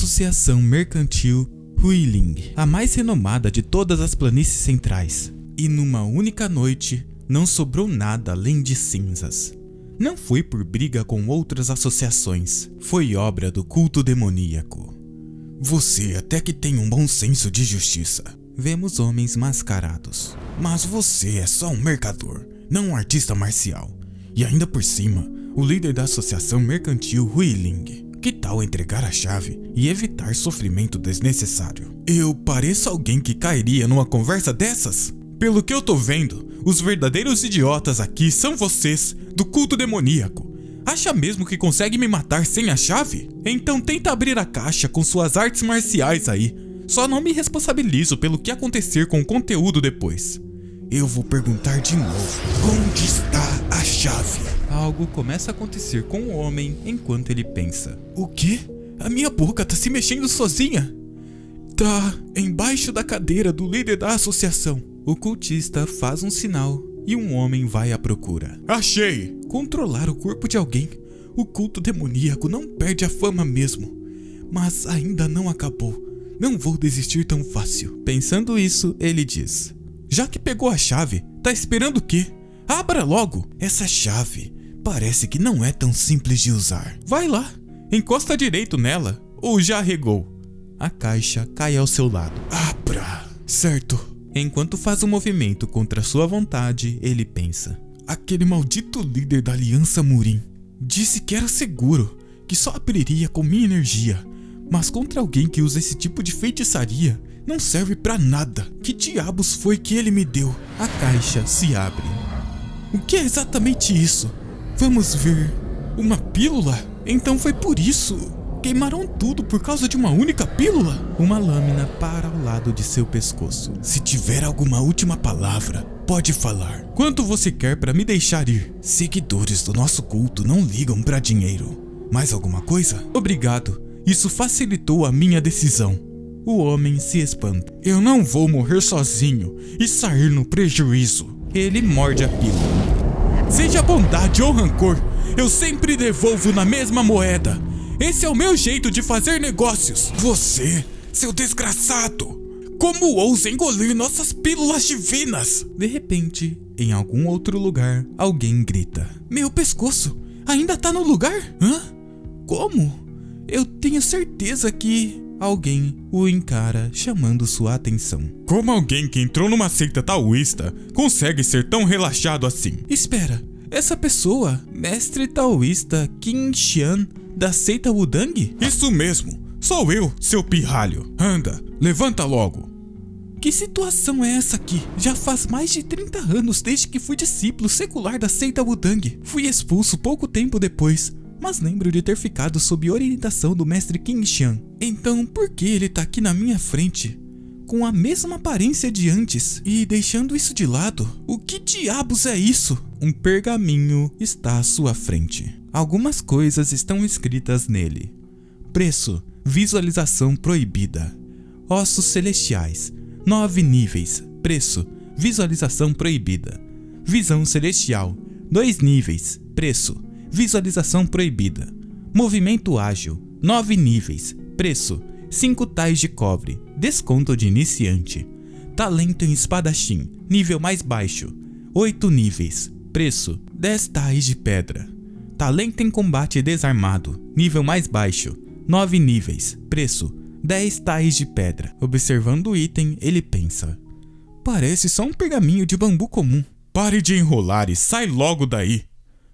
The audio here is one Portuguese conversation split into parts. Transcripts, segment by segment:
Associação Mercantil Huiling, a mais renomada de todas as planícies centrais. E numa única noite, não sobrou nada além de cinzas. Não foi por briga com outras associações, foi obra do culto demoníaco. Você até que tem um bom senso de justiça. Vemos homens mascarados. Mas você é só um mercador, não um artista marcial. E ainda por cima, o líder da Associação Mercantil Huiling. Que tal entregar a chave e evitar sofrimento desnecessário? Eu pareço alguém que cairia numa conversa dessas? Pelo que eu tô vendo, os verdadeiros idiotas aqui são vocês, do culto demoníaco. Acha mesmo que consegue me matar sem a chave? Então tenta abrir a caixa com suas artes marciais aí. Só não me responsabilizo pelo que acontecer com o conteúdo depois. Eu vou perguntar de novo. Onde está a chave? Algo começa a acontecer com o homem enquanto ele pensa. O quê? A minha boca tá se mexendo sozinha? Tá embaixo da cadeira do líder da associação. O cultista faz um sinal e um homem vai à procura. Achei! Controlar o corpo de alguém. O culto demoníaco não perde a fama mesmo. Mas ainda não acabou. Não vou desistir tão fácil. Pensando isso, ele diz: já que pegou a chave, tá esperando o quê? Abra logo! Essa chave parece que não é tão simples de usar. Vai lá, encosta direito nela ou já arregou. A caixa cai ao seu lado. Abra! Certo. Enquanto faz um movimento contra sua vontade, ele pensa: aquele maldito líder da Aliança Murim disse que era seguro, que só abriria com minha energia. Mas contra alguém que usa esse tipo de feitiçaria, não serve pra nada. Que diabos foi que ele me deu? A caixa se abre. O que é exatamente isso? Vamos ver. Uma pílula? Então foi por isso. Queimaram tudo por causa de uma única pílula? Uma lâmina para ao lado de seu pescoço. Se tiver alguma última palavra, pode falar. Quanto você quer para me deixar ir? Seguidores do nosso culto não ligam para dinheiro. Mais alguma coisa? Obrigado. Isso facilitou a minha decisão. O homem se espanta. Eu não vou morrer sozinho e sair no prejuízo. Ele morde a pílula. Seja bondade ou rancor, eu sempre devolvo na mesma moeda. Esse é o meu jeito de fazer negócios. Você, seu desgraçado, como ousa engolir nossas pílulas divinas? De repente, em algum outro lugar, alguém grita: meu pescoço ainda tá no lugar? Hã? Como? Eu tenho certeza que... Alguém o encara, chamando sua atenção. Como alguém que entrou numa seita taoísta consegue ser tão relaxado assim? Espera, essa pessoa, mestre taoísta Qin Xian, da seita Wudang? Isso mesmo, sou eu, seu pirralho. Anda, levanta logo. Que situação é essa aqui? Já faz mais de 30 anos desde que fui discípulo secular da seita Wudang. Fui expulso pouco tempo depois, mas lembro de ter ficado sob orientação do mestre Qin Xian. Então por que ele tá aqui na minha frente, com a mesma aparência de antes? E deixando isso de lado, o que diabos é isso? Um pergaminho está à sua frente. Algumas coisas estão escritas nele. Preço: visualização proibida. Ossos celestiais: 9 níveis. Preço: visualização proibida. Visão celestial: 2 níveis. Preço: visualização proibida. Movimento ágil: 9 níveis. Preço: 5 tais de cobre. Desconto de iniciante. Talento em espadachim: nível mais baixo: 8 níveis. Preço: 10 tais de pedra. Talento em combate desarmado: nível mais baixo: 9 níveis. Preço: 10 tais de pedra. Observando o item, ele pensa: parece só um pergaminho de bambu comum. Pare de enrolar e sai logo daí.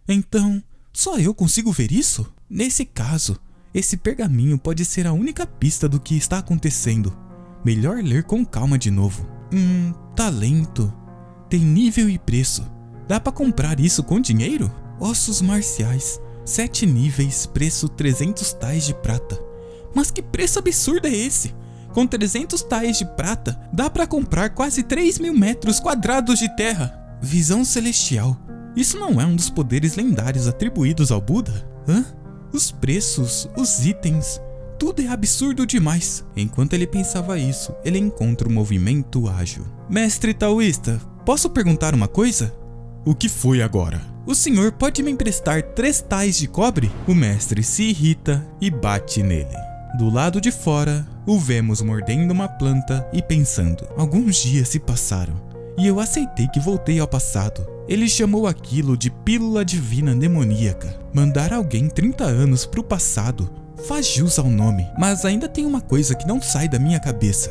Então, só eu consigo ver isso? Nesse caso, esse pergaminho pode ser a única pista do que está acontecendo. Melhor ler com calma de novo. Talento. Tem nível e preço. Dá pra comprar isso com dinheiro? Ossos marciais: 7 níveis, preço 300 tais de prata. Mas que preço absurdo é esse? Com 300 tais de prata, dá pra comprar quase 3.000 metros quadrados de terra. Visão celestial: isso não é um dos poderes lendários atribuídos ao Buda? Hã? Os preços, os itens, tudo é absurdo demais. Enquanto ele pensava isso, ele encontra um movimento ágil. Mestre taoísta, posso perguntar uma coisa? O que foi agora? O senhor pode me emprestar 3 tais de cobre? O mestre se irrita e bate nele. Do lado de fora, o vemos mordendo uma planta e pensando. Alguns dias se passaram e eu aceitei que voltei ao passado. Ele chamou aquilo de pílula divina demoníaca. Mandar alguém 30 anos pro passado faz jus ao nome, mas ainda tem uma coisa que não sai da minha cabeça.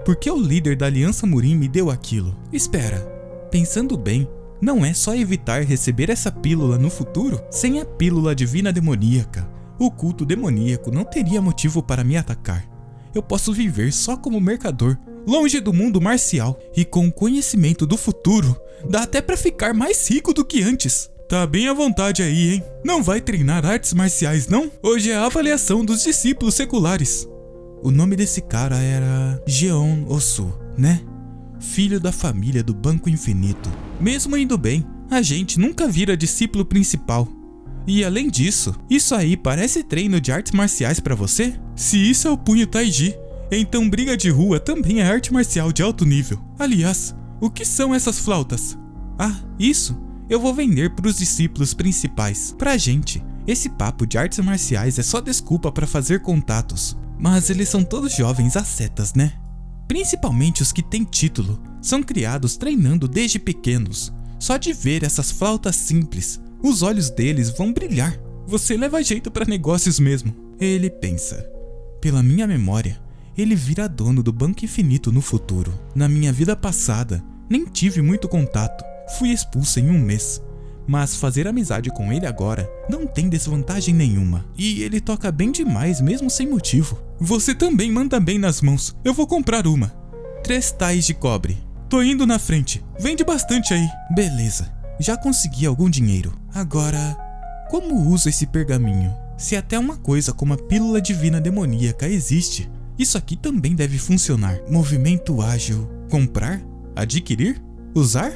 Por que o líder da Aliança Murim me deu aquilo? Espera, pensando bem, não é só evitar receber essa pílula no futuro? Sem a pílula divina demoníaca, o culto demoníaco não teria motivo para me atacar. Eu posso viver só como mercador, longe do mundo marcial, e com o conhecimento do futuro, dá até pra ficar mais rico do que antes. Tá bem à vontade aí, hein? Não vai treinar artes marciais, não? Hoje é a avaliação dos discípulos seculares. O nome desse cara era Jeon Osu, né? Filho da família do Banco Infinito. Mesmo indo bem, a gente nunca vira discípulo principal. E além disso, isso aí parece treino de artes marciais pra você? Se isso é o punho Taiji, então briga de rua também é arte marcial de alto nível. Aliás, o que são essas flautas? Ah, isso eu vou vender pros discípulos principais. Pra gente, esse papo de artes marciais é só desculpa pra fazer contatos. Mas eles são todos jovens ascetas, né? Principalmente os que têm título, são criados treinando desde pequenos. Só de ver essas flautas simples, os olhos deles vão brilhar. Você leva jeito pra negócios mesmo. Ele pensa. Pela minha memória, ele vira dono do Banco Infinito no futuro. Na minha vida passada, nem tive muito contato. Fui expulso em um mês. Mas fazer amizade com ele agora não tem desvantagem nenhuma. E ele toca bem demais mesmo sem motivo. Você também manda bem nas mãos. Eu vou comprar uma. 3 tais de cobre. Tô indo na frente. Vende bastante aí. Beleza. Já consegui algum dinheiro. Agora, como uso esse pergaminho? Se até uma coisa como a pílula divina demoníaca existe, isso aqui também deve funcionar. Movimento ágil. Comprar? Adquirir? Usar?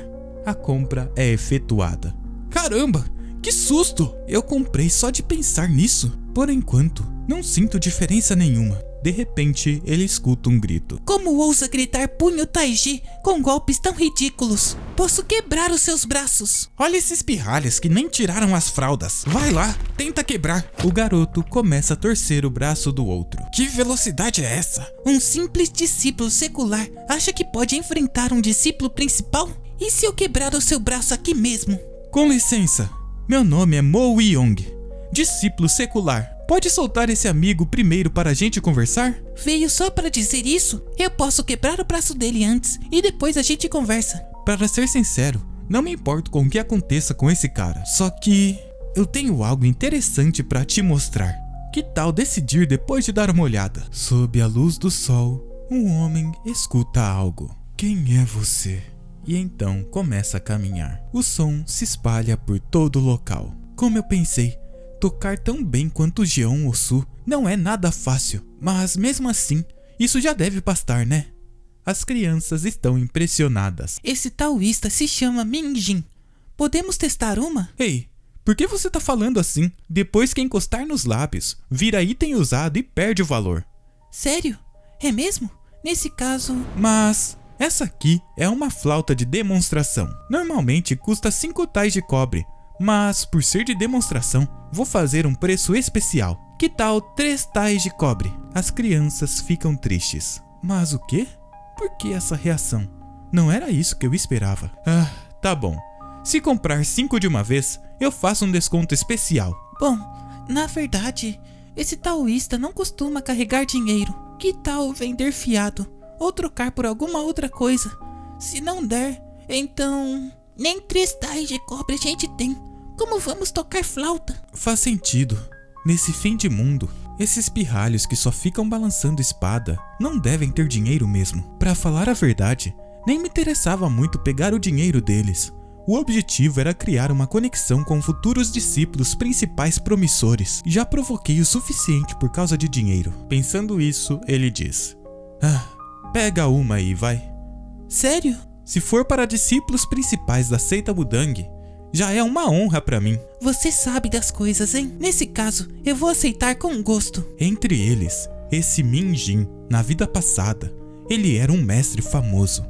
A compra é efetuada. Caramba, que susto! Eu comprei só de pensar nisso. Por enquanto, não sinto diferença nenhuma. De repente, ele escuta um grito. Como ousa gritar punho Taiji com golpes tão ridículos? Posso quebrar os seus braços. Olha esses pirralhas que nem tiraram as fraldas. Vai lá, tenta quebrar. O garoto começa a torcer o braço do outro. Que velocidade é essa? Um simples discípulo secular acha que pode enfrentar um discípulo principal? E se eu quebrar o seu braço aqui mesmo? Com licença, meu nome é Mo Yong, discípulo secular. Pode soltar esse amigo primeiro para a gente conversar? Veio só para dizer isso? Eu posso quebrar o braço dele antes e depois a gente conversa. Para ser sincero, não me importo com o que aconteça com esse cara. Só que eu tenho algo interessante para te mostrar. Que tal decidir depois de dar uma olhada? Sob a luz do sol, um homem escuta algo. Quem é você? E então começa a caminhar. O som se espalha por todo o local. Como eu pensei, tocar tão bem quanto Jeon Osu não é nada fácil. Mas mesmo assim, isso já deve bastar, né? As crianças estão impressionadas. Esse taoísta se chama Minjin. Podemos testar uma? Ei, por que você tá falando assim? Depois que encostar nos lábios, vira item usado e perde o valor. Sério? É mesmo? Nesse caso... Mas... essa aqui é uma flauta de demonstração. Normalmente custa 5 tais de cobre, mas por ser de demonstração, vou fazer um preço especial. Que tal 3 tais de cobre? As crianças ficam tristes. Mas o quê? Por que essa reação? Não era isso que eu esperava. Ah, tá bom. Se comprar 5 de uma vez, eu faço um desconto especial. Bom, na verdade, esse taoísta não costuma carregar dinheiro. Que tal vender fiado? Ou trocar por alguma outra coisa. Se não der, então... nem 3 tais de cobre a gente tem. Como vamos tocar flauta? Faz sentido. Nesse fim de mundo, esses pirralhos que só ficam balançando espada não devem ter dinheiro mesmo. Pra falar a verdade, nem me interessava muito pegar o dinheiro deles. O objetivo era criar uma conexão com futuros discípulos principais promissores. Já provoquei o suficiente por causa de dinheiro. Pensando isso, ele diz: pega uma aí, vai. Sério? Se for para discípulos principais da seita Wudang, já é uma honra pra mim. Você sabe das coisas, hein? Nesse caso, eu vou aceitar com gosto. Entre eles, esse Minjin, na vida passada, ele era um mestre famoso.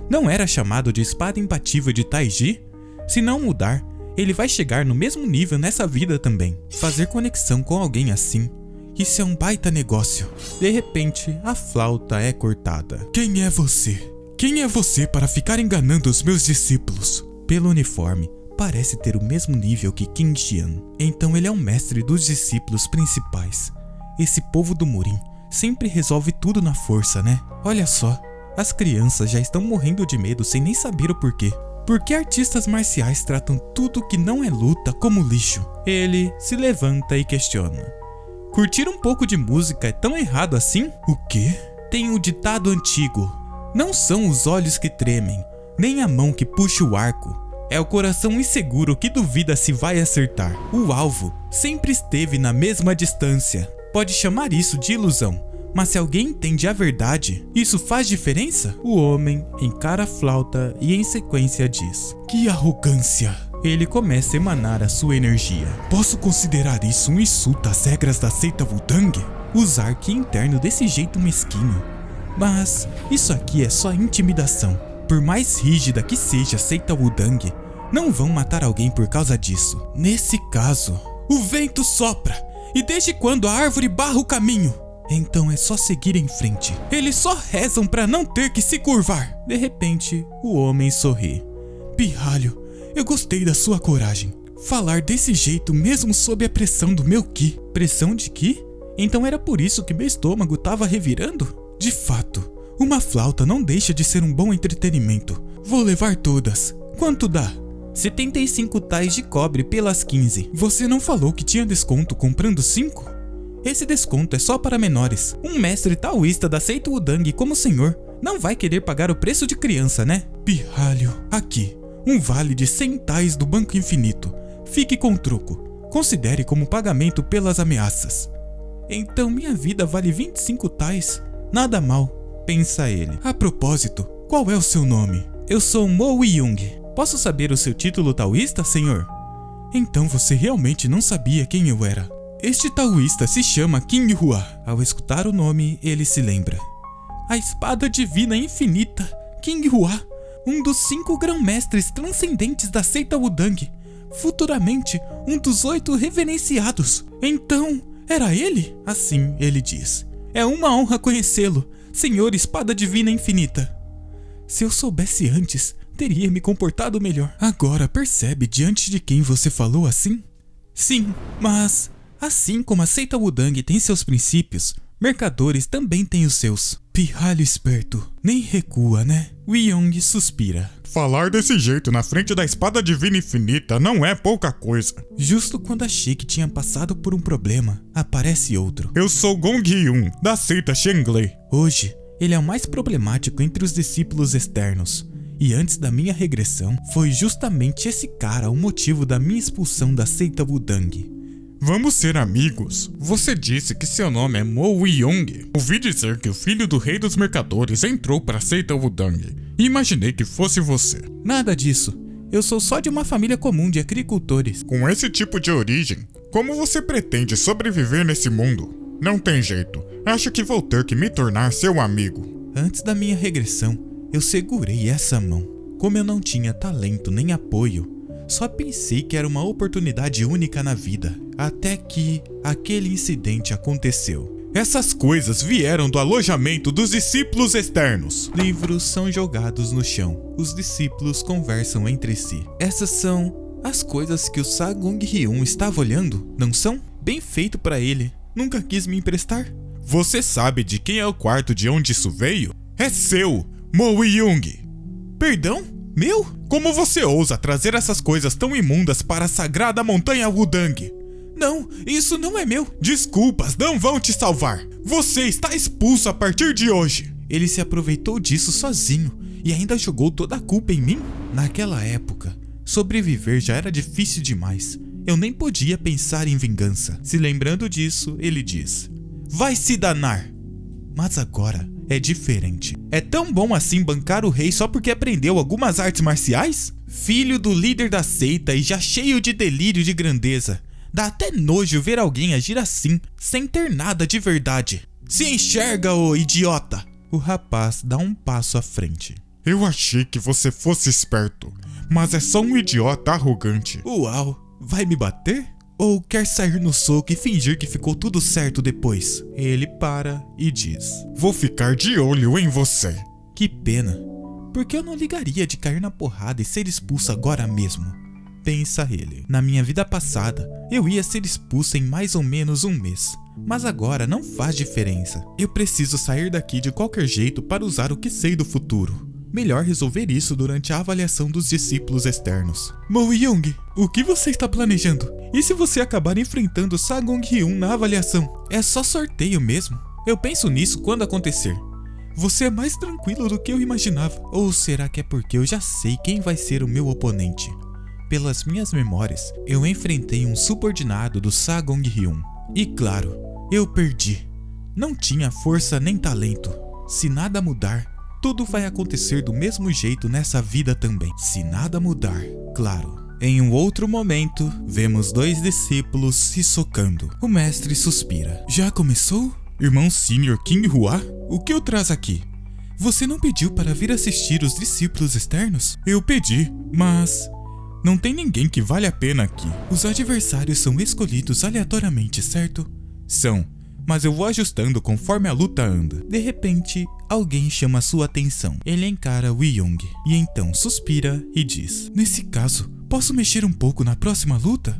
Não era chamado de espada imbatível de Taiji? Se não mudar, ele vai chegar no mesmo nível nessa vida também. Fazer conexão com alguém assim Isso é um baita negócio. De repente, a flauta é cortada. Quem é você? Quem é você para ficar enganando os meus discípulos? Pelo uniforme, parece ter o mesmo nível que King Jian. Então ele é o mestre dos discípulos principais. Esse povo do Murim sempre resolve tudo na força, né? Olha só, as crianças já estão morrendo de medo sem nem saber o porquê. Por que artistas marciais tratam tudo que não é luta como lixo? Ele se levanta e questiona. Curtir um pouco de música é tão errado assim? O quê? Tem um ditado antigo. Não são os olhos que tremem, nem a mão que puxa o arco. É o coração inseguro que duvida se vai acertar. O alvo sempre esteve na mesma distância. Pode chamar isso de ilusão, mas se alguém entende a verdade, isso faz diferença? O homem encara a flauta e em sequência diz: que arrogância! Ele começa a emanar a sua energia. Posso considerar isso um insulto às regras da seita Wudang? Usar ki interno desse jeito mesquinho. Mas isso aqui é só intimidação. Por mais rígida que seja a seita Wudang, não vão matar alguém por causa disso. Nesse caso, o vento sopra. E desde quando a árvore barra o caminho? Então é só seguir em frente. Eles só rezam para não ter que se curvar. De repente, o homem sorri. Pirralho, eu gostei da sua coragem. Falar desse jeito mesmo sob a pressão do meu ki. Pressão de ki? Então era por isso que meu estômago estava revirando? De fato, uma flauta não deixa de ser um bom entretenimento. Vou levar todas. Quanto dá? 75 tais de cobre pelas 15. Você não falou que tinha desconto comprando 5? Esse desconto é só para menores. Um mestre taoísta da seita Wudang como o senhor não vai querer pagar o preço de criança, né? Pirralho, aqui, um vale de 100 tais do Banco Infinito. Fique com o troco. Considere como pagamento pelas ameaças. Então minha vida vale 25 tais? Nada mal, pensa ele. A propósito, qual é o seu nome? Eu sou Mo Wiyung. Posso saber o seu título taoísta, senhor? Então você realmente não sabia quem eu era. Este taoísta se chama King Hua. Ao escutar o nome, ele se lembra. A espada divina infinita, King Hua, um dos 5 grão-mestres transcendentes da seita Wudang. Futuramente, um dos 8 reverenciados. Então, era ele? Assim ele diz. É uma honra conhecê-lo, senhor espada divina infinita. Se eu soubesse antes, teria me comportado melhor. Agora percebe diante de quem você falou assim? Sim, mas assim como a seita Wudang tem seus princípios, mercadores também têm os seus. Pirralho esperto, nem recua, né? Wiyung suspira. Falar desse jeito na frente da espada divina infinita não é pouca coisa. Justo quando achei que tinha passado por um problema, aparece outro. Eu sou Gong Hyun, da seita Shenglei. Hoje, ele é o mais problemático entre os discípulos externos. E antes da minha regressão, foi justamente esse cara o motivo da minha expulsão da seita Wudang. Vamos ser amigos. Você disse que seu nome é Mo Wiyung. Ouvi dizer que o filho do rei dos mercadores entrou para a seita Wudang. E imaginei que fosse você. Nada disso. Eu sou só de uma família comum de agricultores. Com esse tipo de origem, como você pretende sobreviver nesse mundo? Não tem jeito. Acho que vou ter que me tornar seu amigo. Antes da minha regressão, eu segurei essa mão. Como eu não tinha talento nem apoio, só pensei que era uma oportunidade única na vida. Até que aquele incidente aconteceu. Essas coisas vieram do alojamento dos discípulos externos. Livros são jogados no chão. Os discípulos conversam entre si. Essas são as coisas que o Sagong Hyun estava olhando, não são? Bem feito pra ele. Nunca quis me emprestar. Você sabe de quem é o quarto de onde isso veio? É seu, Mo Wiyung. Perdão? Meu? Como você ousa trazer essas coisas tão imundas para a sagrada montanha Wudang? Não, isso não é meu. Desculpas não vão te salvar. Você está expulso a partir de hoje. Ele se aproveitou disso sozinho e ainda jogou toda a culpa em mim? Naquela época, sobreviver já era difícil demais. Eu nem podia pensar em vingança. Se lembrando disso, ele diz: vai se danar. Mas agora é diferente. É tão bom assim bancar o rei só porque aprendeu algumas artes marciais? Filho do líder da seita e já cheio de delírio de grandeza. Dá até nojo ver alguém agir assim, sem ter nada de verdade. Se enxerga, ô idiota! O rapaz dá um passo à frente. Eu achei que você fosse esperto, mas é só um idiota arrogante. Uau, vai me bater? Ou quer sair no soco e fingir que ficou tudo certo depois? Ele para e diz: Vou ficar de olho em você. Que pena, porque eu não ligaria de cair na porrada e ser expulso agora mesmo. Pensa ele. Na minha vida passada, eu ia ser expulso em mais ou menos um mês. Mas agora não faz diferença. Eu preciso sair daqui de qualquer jeito para usar o que sei do futuro. Melhor resolver isso durante a avaliação dos discípulos externos. Mo Young, o que você está planejando? E se você acabar enfrentando Sagong Hyun na avaliação? É só sorteio mesmo. Eu penso nisso quando acontecer. Você é mais tranquilo do que eu imaginava. Ou será que é porque eu já sei quem vai ser o meu oponente? Pelas minhas memórias, eu enfrentei um subordinado do Sagong Hyun. E claro, eu perdi. Não tinha força nem talento. Se nada mudar, tudo vai acontecer do mesmo jeito nessa vida também. Se nada mudar, claro. Em um outro momento, vemos dois discípulos se socando. O mestre suspira. Já começou? Irmão Senior King Hua? O que o traz aqui? Você não pediu para vir assistir os discípulos externos? Eu pedi, mas não tem ninguém que vale a pena aqui. Os adversários são escolhidos aleatoriamente, certo? São, mas eu vou ajustando conforme a luta anda. De repente, alguém chama sua atenção. Ele encara Woo Young e então suspira e diz: Nesse caso, posso mexer um pouco na próxima luta?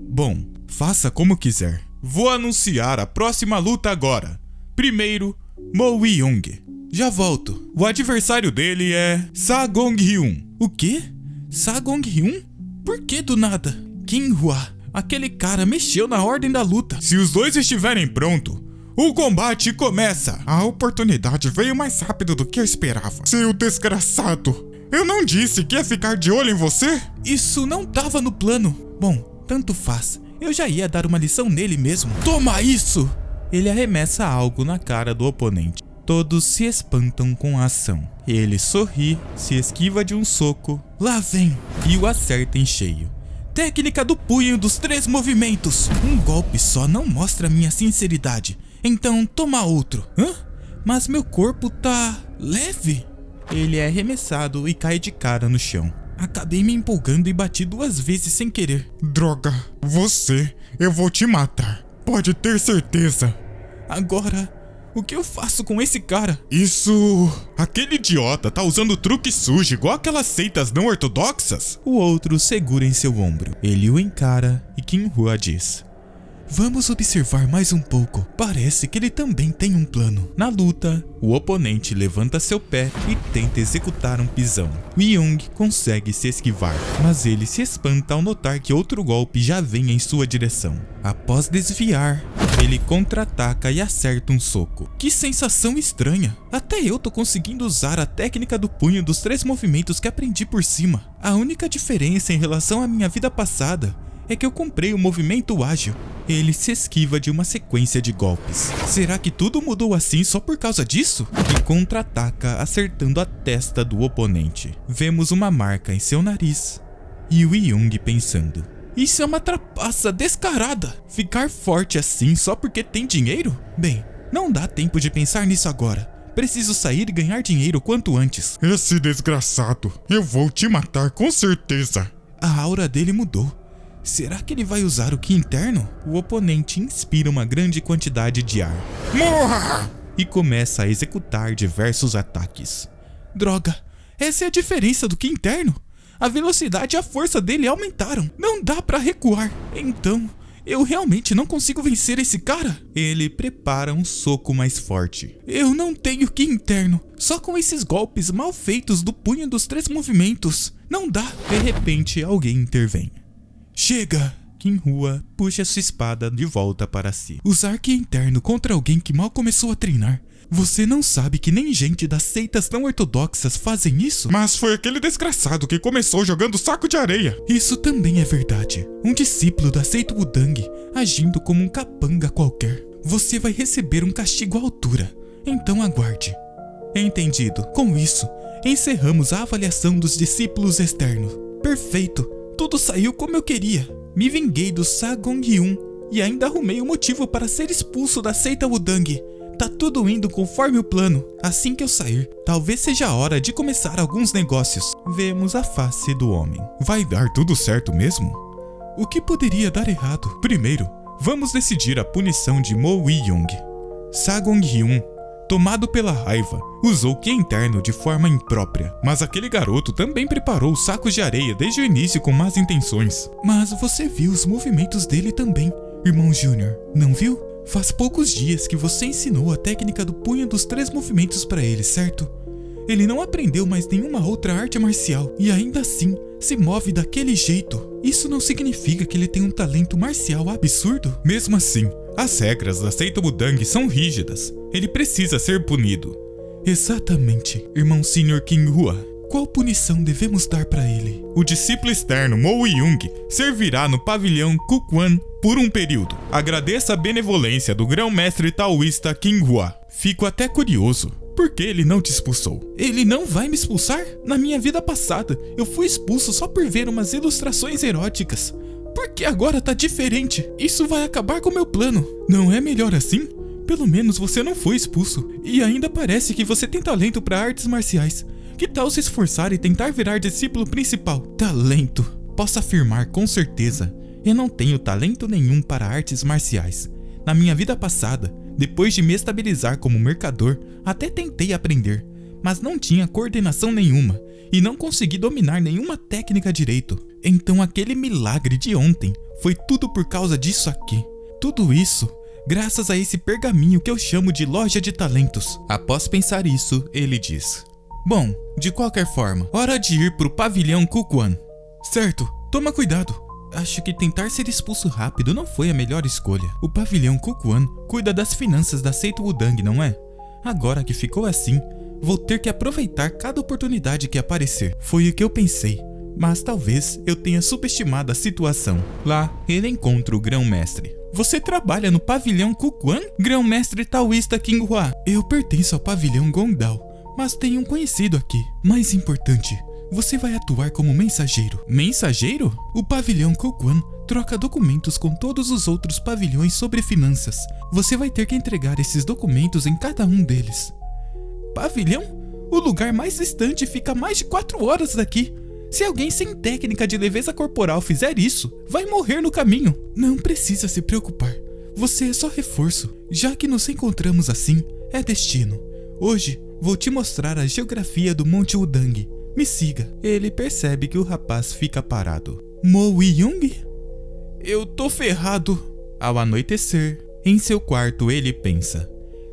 Bom, faça como quiser. Vou anunciar a próxima luta agora. Primeiro, Mo Young. Já volto. O adversário dele é Sagong Hyun. O quê? Sagong Hyun? Por que do nada? King Hua. Aquele cara mexeu na ordem da luta. Se os dois estiverem prontos, o combate começa. A oportunidade veio mais rápido do que eu esperava. Seu desgraçado. Eu não disse que ia ficar de olho em você? Isso não tava no plano. Bom, tanto faz. Eu já ia dar uma lição nele mesmo. Toma isso! Ele arremessa algo na cara do oponente. Todos se espantam com a ação. Ele sorri, se esquiva de um soco. Lá vem! E o acerta em cheio. Técnica do punho dos 3 movimentos. Um golpe só não mostra minha sinceridade. Então toma outro. Hã? Mas meu corpo tá leve. Ele é arremessado e cai de cara no chão. Acabei me empolgando e bati 2 vezes sem querer. Droga, eu vou te matar. Pode ter certeza. Agora, o que eu faço com esse cara? Aquele idiota tá usando truque sujo igual aquelas seitas não ortodoxas? O outro segura em seu ombro. Ele o encara e King Hua diz: Vamos observar mais um pouco. Parece que ele também tem um plano. Na luta, o oponente levanta seu pé e tenta executar um pisão. Woo Young consegue se esquivar, mas ele se espanta ao notar que outro golpe já vem em sua direção. Após desviar, ele contra-ataca e acerta um soco. Que sensação estranha! Até eu tô conseguindo usar a técnica do punho dos 3 movimentos que aprendi por cima. A única diferença em relação à minha vida passada é que eu comprei um movimento ágil. Ele se esquiva de uma sequência de golpes. Será que tudo mudou assim só por causa disso? E contra-ataca acertando a testa do oponente. Vemos uma marca em seu nariz e o Young pensando: Isso é uma trapaça descarada. Ficar forte assim só porque tem dinheiro? Bem, não dá tempo de pensar nisso agora. Preciso sair e ganhar dinheiro quanto antes. Esse desgraçado, eu vou te matar com certeza. A aura dele mudou. Será que ele vai usar o Ki interno? O oponente inspira uma grande quantidade de ar. Morra! E começa a executar diversos ataques. Droga, essa é a diferença do Ki interno. A velocidade e a força dele aumentaram. Não dá pra recuar. Então, eu realmente não consigo vencer esse cara? Ele prepara um soco mais forte. Eu não tenho Ki interno. Só com esses golpes mal feitos do punho dos 3 movimentos. Não dá. De repente, alguém intervém. Chega! King Hua puxa sua espada de volta para si. Usar Ki interno contra alguém que mal começou a treinar. Você não sabe que nem gente das seitas não ortodoxas fazem isso? Mas foi aquele desgraçado que começou jogando saco de areia. Isso também é verdade. Um discípulo da seita Wudang agindo como um capanga qualquer. Você vai receber um castigo à altura. Então aguarde. Entendido. Com isso, encerramos a avaliação dos discípulos externos. Perfeito. Tudo saiu como eu queria. Me vinguei do Sagong Hyun e ainda arrumei um motivo para ser expulso da seita Wudang. Tá tudo indo conforme o plano. Assim que eu sair, talvez seja a hora de começar alguns negócios. Vemos a face do homem. Vai dar tudo certo mesmo? O que poderia dar errado? Primeiro, vamos decidir a punição de Mo Wei-young. Sagong-hyun, tomado pela raiva, usou o ki interno de forma imprópria. Mas aquele garoto também preparou sacos de areia desde o início com más intenções. Mas você viu os movimentos dele também, irmão Júnior, não viu? Faz poucos dias que você ensinou a técnica do punho dos 3 movimentos para ele, certo? Ele não aprendeu mais nenhuma outra arte marcial e ainda assim se move daquele jeito. Isso não significa que ele tem um talento marcial absurdo? Mesmo assim, as regras da seita Wudang são rígidas. Ele precisa ser punido. Exatamente, irmão Sr. Qinghua. Qual punição devemos dar para ele? O discípulo externo Mo Wei-young servirá no pavilhão Kukuan por um período. Agradeça a benevolência do grão-mestre taoísta Qinghua. Fico até curioso. Por que ele não te expulsou? Ele não vai me expulsar? Na minha vida passada, eu fui expulso só por ver umas ilustrações eróticas. Por que agora tá diferente? Isso vai acabar com o meu plano. Não é melhor assim? Pelo menos você não foi expulso. E ainda parece que você tem talento para artes marciais. Que tal se esforçar e tentar virar discípulo principal? Talento. Posso afirmar com certeza. Eu não tenho talento nenhum para artes marciais. Na minha vida passada, depois de me estabilizar como mercador, até tentei aprender, mas não tinha coordenação nenhuma e não consegui dominar nenhuma técnica direito. Então aquele milagre de ontem foi tudo por causa disso aqui. Tudo isso graças a esse pergaminho que eu chamo de loja de talentos. Após pensar isso, ele diz: bom, de qualquer forma, hora de ir pro pavilhão Kukuan. Certo, toma cuidado. Acho que tentar ser expulso rápido não foi a melhor escolha. O pavilhão Kukuan cuida das finanças da seita Wudang, não é? Agora que ficou assim, vou ter que aproveitar cada oportunidade que aparecer. Foi o que eu pensei, mas talvez eu tenha subestimado a situação. Lá, ele encontra o grão-mestre. Você trabalha no pavilhão Kukuan? Grão-mestre taoísta Qinghua. Eu pertenço ao pavilhão Gongdao, mas tenho um conhecido aqui. Mais importante, você vai atuar como mensageiro. Mensageiro? O pavilhão Kukuan troca documentos com todos os outros pavilhões sobre finanças. Você vai ter que entregar esses documentos em cada um deles. Pavilhão? O lugar mais distante fica a mais de 4 horas daqui. Se alguém sem técnica de leveza corporal fizer isso, vai morrer no caminho. Não precisa se preocupar. Você é só reforço. Já que nos encontramos assim, é destino. Hoje, vou te mostrar a geografia do Monte Wudang. Me siga. Ele percebe que o rapaz fica parado. Mo Wei-young? Eu tô ferrado. Ao anoitecer, em seu quarto ele pensa.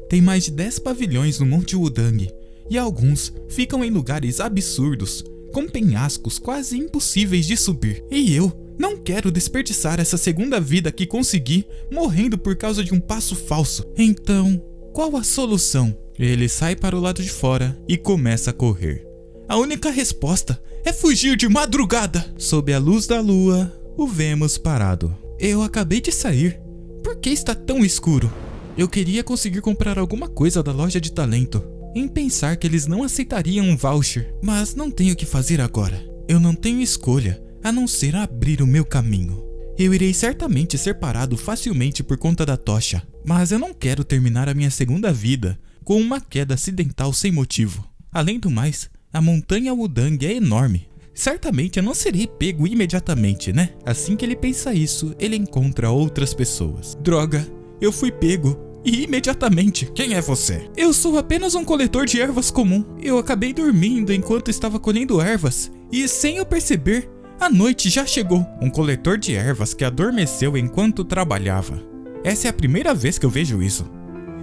Tem mais de 10 pavilhões no Monte Wudang, e alguns ficam em lugares absurdos, com penhascos quase impossíveis de subir. E eu não quero desperdiçar essa segunda vida que consegui morrendo por causa de um passo falso. Então, qual a solução? Ele sai para o lado de fora e começa a correr. A única resposta é fugir de madrugada. Sob a luz da lua, o vemos parado. Eu acabei de sair. Por que está tão escuro? Eu queria conseguir comprar alguma coisa da loja de talento, em pensar que eles não aceitariam um voucher, mas não tenho o que fazer agora. Eu não tenho escolha, a não ser abrir o meu caminho. Eu irei certamente ser parado facilmente por conta da tocha, mas eu não quero terminar a minha segunda vida com uma queda acidental sem motivo. Além do mais, a montanha Wudang é enorme. Certamente eu não serei pego imediatamente, né? Assim que ele pensa isso, ele encontra outras pessoas. Droga, eu fui pego. E imediatamente. Quem é você? Eu sou apenas um coletor de ervas comum. Eu acabei dormindo enquanto estava colhendo ervas. E sem eu perceber, a noite já chegou. Um coletor de ervas que adormeceu enquanto trabalhava. Essa é a primeira vez que eu vejo isso.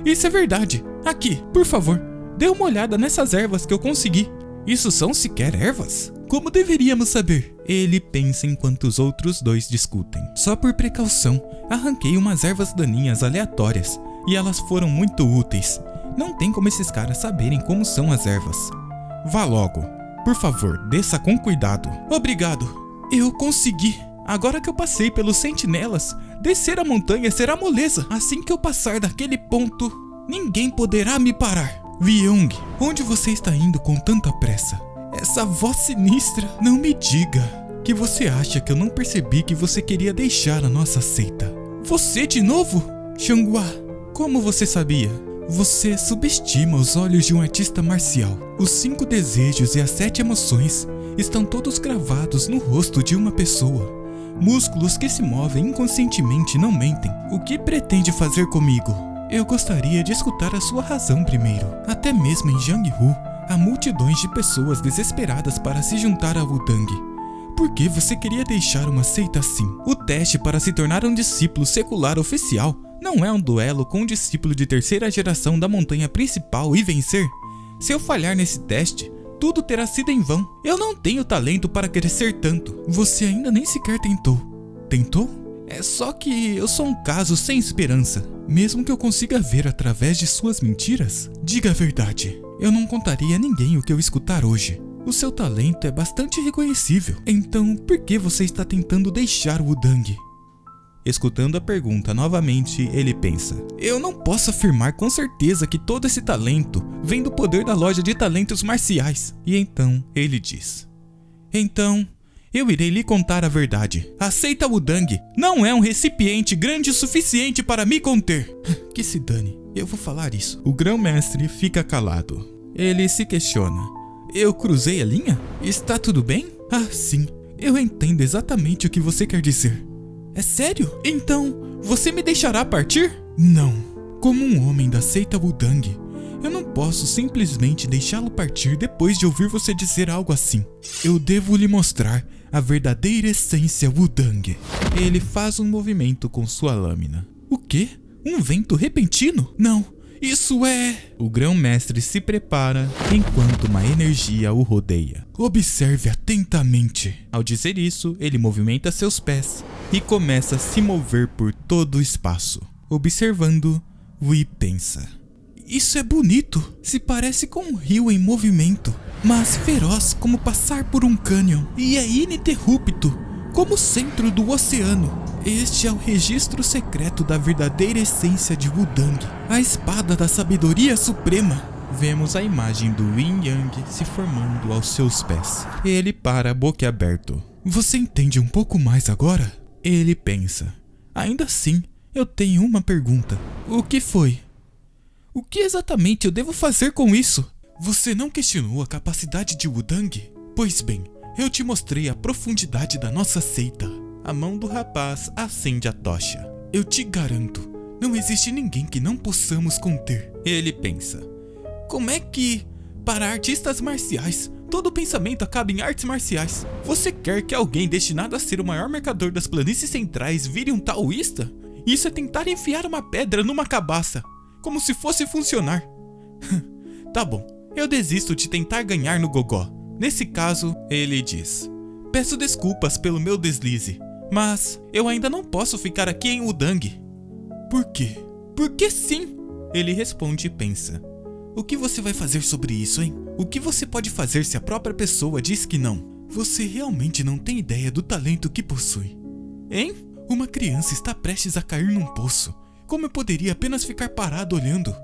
Isso é verdade. Aqui, por favor, dê uma olhada nessas ervas que eu consegui. Isso são sequer ervas? Como deveríamos saber? Ele pensa enquanto os outros dois discutem. Só por precaução, arranquei umas ervas daninhas aleatórias. E elas foram muito úteis. Não tem como esses caras saberem como são as ervas. Vá logo. Por favor, desça com cuidado. Obrigado. Eu consegui. Agora que eu passei pelos sentinelas, descer a montanha será moleza. Assim que eu passar daquele ponto, ninguém poderá me parar. Wei-young, onde você está indo com tanta pressa? Essa voz sinistra. Não me diga que você acha que eu não percebi que você queria deixar a nossa seita. Você de novo? Xianghua, como você sabia? Você subestima os olhos de um artista marcial. Os 5 desejos e as 7 emoções estão todos gravados no rosto de uma pessoa. Músculos que se movem inconscientemente não mentem. O que pretende fazer comigo? Eu gostaria de escutar a sua razão primeiro. Até mesmo em Jianghu, há multidões de pessoas desesperadas para se juntar a Wudang. Por que você queria deixar uma seita assim? O teste para se tornar um discípulo secular oficial não é um duelo com um discípulo de terceira geração da montanha principal e vencer. Se eu falhar nesse teste, tudo terá sido em vão. Eu não tenho talento para crescer tanto. Você ainda nem sequer tentou. Tentou? É só que eu sou um caso sem esperança. Mesmo que eu consiga ver através de suas mentiras, diga a verdade. Eu não contaria a ninguém o que eu escutar hoje. O seu talento é bastante reconhecível. Então, por que você está tentando deixar o Wudang? Escutando a pergunta novamente, ele pensa: eu não posso afirmar com certeza que todo esse talento vem do poder da loja de talentos marciais. E então, ele diz: então, eu irei lhe contar a verdade. A seita Wudang não é um recipiente grande o suficiente para me conter. Que se dane, eu vou falar isso. O grão-mestre fica calado. Ele se questiona: eu cruzei a linha? Está tudo bem? Ah, sim, eu entendo exatamente o que você quer dizer. É sério? Então, você me deixará partir? Não. Como um homem da seita Wudang, eu não posso simplesmente deixá-lo partir depois de ouvir você dizer algo assim. Eu devo lhe mostrar a verdadeira essência Wudang. Ele faz um movimento com sua lâmina. O quê? Um vento repentino? Não, isso é... O grão-mestre se prepara enquanto uma energia o rodeia. Observe atentamente. Ao dizer isso, ele movimenta seus pés e começa a se mover por todo o espaço. Observando, Wei pensa: isso é bonito. Se parece com um rio em movimento, mas feroz como passar por um cânion, e é ininterrupto como o centro do oceano. Este é o registro secreto da verdadeira essência de Wudang, a espada da sabedoria suprema. Vemos a imagem do Yin Yang se formando aos seus pés. Ele para boquiaberto. Você entende um pouco mais agora? Ele pensa: ainda assim, eu tenho uma pergunta. O que foi? O que exatamente eu devo fazer com isso? Você não questionou a capacidade de Wudang? Pois bem, eu te mostrei a profundidade da nossa seita. A mão do rapaz acende a tocha. Eu te garanto, não existe ninguém que não possamos conter. Ele pensa: como é que, para artistas marciais, todo pensamento acaba em artes marciais? Você quer que alguém destinado a ser o maior mercador das planícies centrais vire um taoísta? Isso é tentar enfiar uma pedra numa cabaça, como se fosse funcionar. Tá bom, eu desisto de tentar ganhar no gogó. Nesse caso, ele diz: peço desculpas pelo meu deslize, mas eu ainda não posso ficar aqui em Wudang. Por quê? Porque sim, ele responde e pensa: o que você vai fazer sobre isso, hein? O que você pode fazer se a própria pessoa diz que não? Você realmente não tem ideia do talento que possui. Hein? Uma criança está prestes a cair num poço. Como eu poderia apenas ficar parado olhando?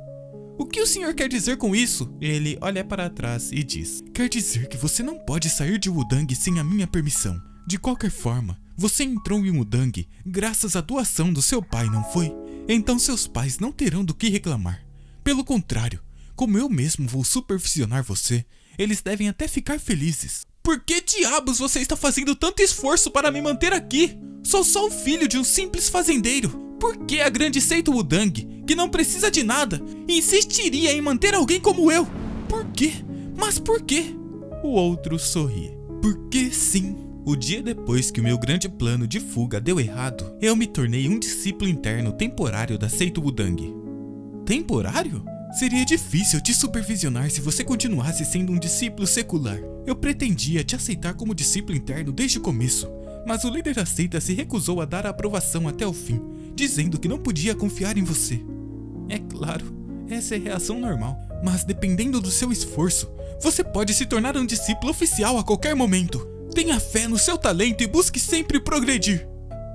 O que o senhor quer dizer com isso? Ele olha para trás e diz: quer dizer que você não pode sair de Wudang sem a minha permissão. De qualquer forma, você entrou em Wudang graças à doação do seu pai, não foi? Então seus pais não terão do que reclamar. Pelo contrário, como eu mesmo vou supervisionar você, eles devem até ficar felizes. Por que diabos você está fazendo tanto esforço para me manter aqui? Sou só o filho de um simples fazendeiro. Por que a grande seita Wudang, que não precisa de nada, insistiria em manter alguém como eu? Por quê? Mas por quê? O outro sorri. Porque sim. O dia depois que o meu grande plano de fuga deu errado, eu me tornei um discípulo interno temporário da seita Wudang. Temporário? Seria difícil te supervisionar se você continuasse sendo um discípulo secular. Eu pretendia te aceitar como discípulo interno desde o começo, mas o líder da seita se recusou a dar a aprovação até o fim, dizendo que não podia confiar em você. É claro, essa é a reação normal, mas dependendo do seu esforço, você pode se tornar um discípulo oficial a qualquer momento. Tenha fé no seu talento e busque sempre progredir.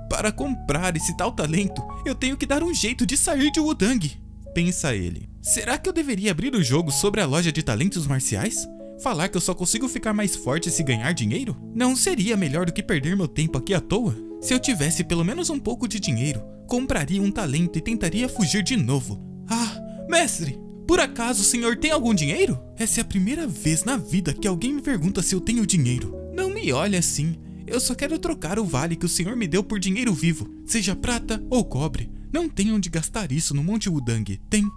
Para comprar esse tal talento, eu tenho que dar um jeito de sair de Wudang. Pensa ele. Será que eu deveria abrir o jogo sobre a loja de talentos marciais? Falar que eu só consigo ficar mais forte se ganhar dinheiro? Não seria melhor do que perder meu tempo aqui à toa? Se eu tivesse pelo menos um pouco de dinheiro, compraria um talento e tentaria fugir de novo. Ah, mestre! Por acaso o senhor tem algum dinheiro? Essa é a primeira vez na vida que alguém me pergunta se eu tenho dinheiro. Não me olhe assim. Eu só quero trocar o vale que o senhor me deu por dinheiro vivo, seja prata ou cobre. Não tem onde gastar isso no Monte Wudang, tem?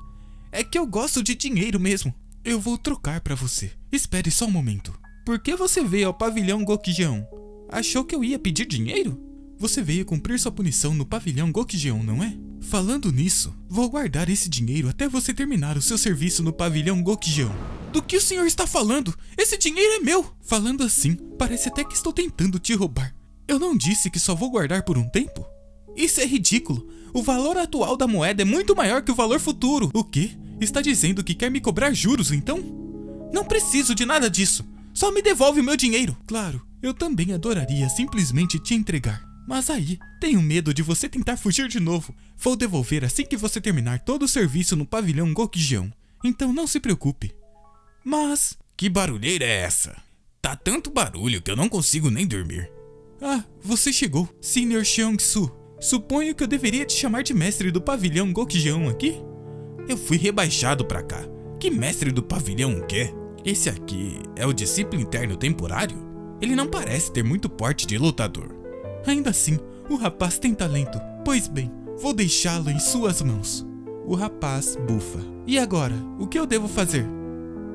É que eu gosto de dinheiro mesmo. Eu vou trocar pra você. Espere só um momento. Por que você veio ao pavilhão Gokjeon? Achou que eu ia pedir dinheiro? Você veio cumprir sua punição no pavilhão Gokjeon, não é? Falando nisso, vou guardar esse dinheiro até você terminar o seu serviço no pavilhão Gokjeon. Do que o senhor está falando? Esse dinheiro é meu! Falando assim, parece até que estou tentando te roubar. Eu não disse que só vou guardar por um tempo? Isso é ridículo. O valor atual da moeda é muito maior que o valor futuro. O quê? Está dizendo que quer me cobrar juros, então? Não preciso de nada disso. Só me devolve o meu dinheiro. Claro, eu também adoraria simplesmente te entregar. Mas aí, tenho medo de você tentar fugir de novo. Vou devolver assim que você terminar todo o serviço no pavilhão Gokjeon. Então não se preocupe. Mas... que barulheira é essa? Tá tanto barulho que eu não consigo nem dormir. Ah, você chegou, Sr. Xiangsu. Suponho que eu deveria te chamar de mestre do pavilhão Gokjeon aqui? Eu fui rebaixado pra cá. Que mestre do pavilhão o quê? Esse aqui é o discípulo interno temporário? Ele não parece ter muito porte de lutador. Ainda assim, o rapaz tem talento. Pois bem, vou deixá-lo em suas mãos. O rapaz bufa. E agora, o que eu devo fazer?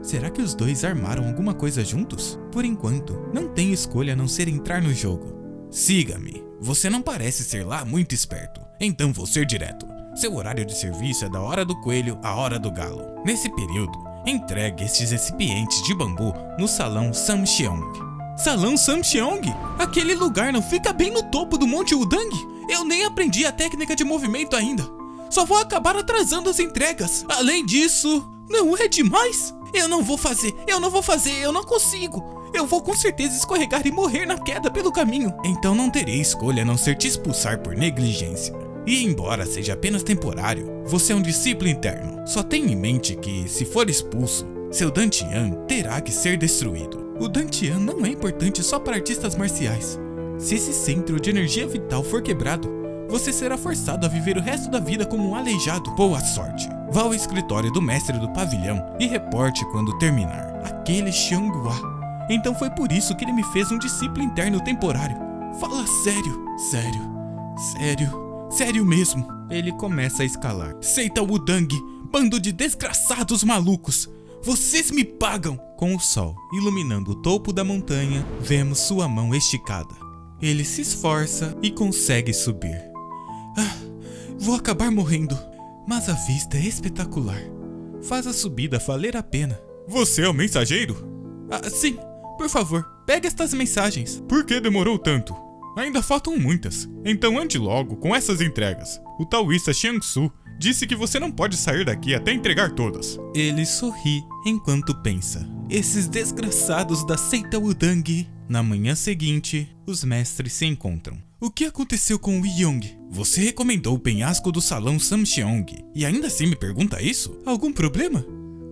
Será que os dois armaram alguma coisa juntos? Por enquanto, não tenho escolha a não ser entrar no jogo. Siga-me. Você não parece ser lá muito esperto. Então vou ser direto. Seu horário de serviço é da hora do coelho à hora do galo. Nesse período, entregue estes recipientes de bambu no Salão Samcheong. Salão Samcheong? Aquele lugar não fica bem no topo do Monte Wudang? Eu nem aprendi a técnica de movimento ainda. Só vou acabar atrasando as entregas. Além disso, não é demais? Eu não vou fazer, eu não consigo. Eu vou com certeza escorregar e morrer na queda pelo caminho. Então não terei escolha a não ser te expulsar por negligência. E embora seja apenas temporário, você é um discípulo interno. Só tenha em mente que, se for expulso, seu Dantian terá que ser destruído. O Dantian não é importante só para artistas marciais. Se esse centro de energia vital for quebrado, você será forçado a viver o resto da vida como um aleijado. Boa sorte. Vá ao escritório do mestre do pavilhão e reporte quando terminar. Aquele Xianghua. Então foi por isso que ele me fez um discípulo interno temporário. Fala sério. Sério mesmo. Ele começa a escalar. Seita Wudang, bando de desgraçados malucos. Vocês me pagam. Com o sol iluminando o topo da montanha, vemos sua mão esticada. Ele se esforça e consegue subir. Vou acabar morrendo. Mas a vista é espetacular. Faz a subida valer a pena. Você é o mensageiro? Sim. Por favor, pegue estas mensagens. Por que demorou tanto? Ainda faltam muitas. Então ande logo com essas entregas. O taoísta Xiangsu disse que você não pode sair daqui até entregar todas. Ele sorri enquanto pensa. Esses desgraçados da seita Wudang. Na manhã seguinte, os mestres se encontram. O que aconteceu com o Yong? Você recomendou o penhasco do Salão Samcheong e ainda assim me pergunta isso? Algum problema?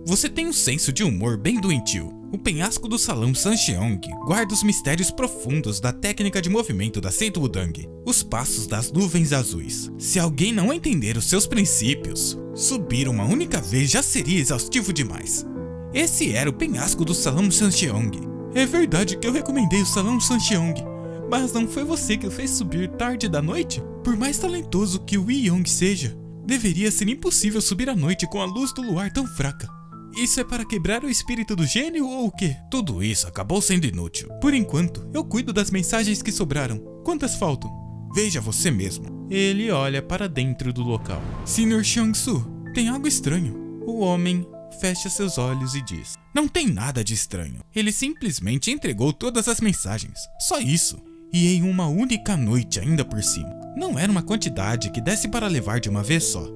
Você tem um senso de humor bem doentio. O penhasco do Salão Samcheong guarda os mistérios profundos da técnica de movimento da seita Wudang, os passos das nuvens azuis. Se alguém não entender os seus princípios, subir uma única vez já seria exaustivo demais. Esse era o penhasco do Salão Samcheong. É verdade que eu recomendei o Salão Samcheong, mas não foi você que o fez subir tarde da noite? Por mais talentoso que o Yong seja, deveria ser impossível subir à noite com a luz do luar tão fraca. Isso é para quebrar o espírito do gênio ou o quê? Tudo isso acabou sendo inútil. Por enquanto, eu cuido das mensagens que sobraram. Quantas faltam? Veja você mesmo. Ele olha para dentro do local. Sr. Xiangsu, tem algo estranho. O homem fecha seus olhos e diz: não tem nada de estranho. Ele simplesmente entregou todas as mensagens. Só isso. E em uma única noite ainda por cima. Não era uma quantidade que desse para levar de uma vez só.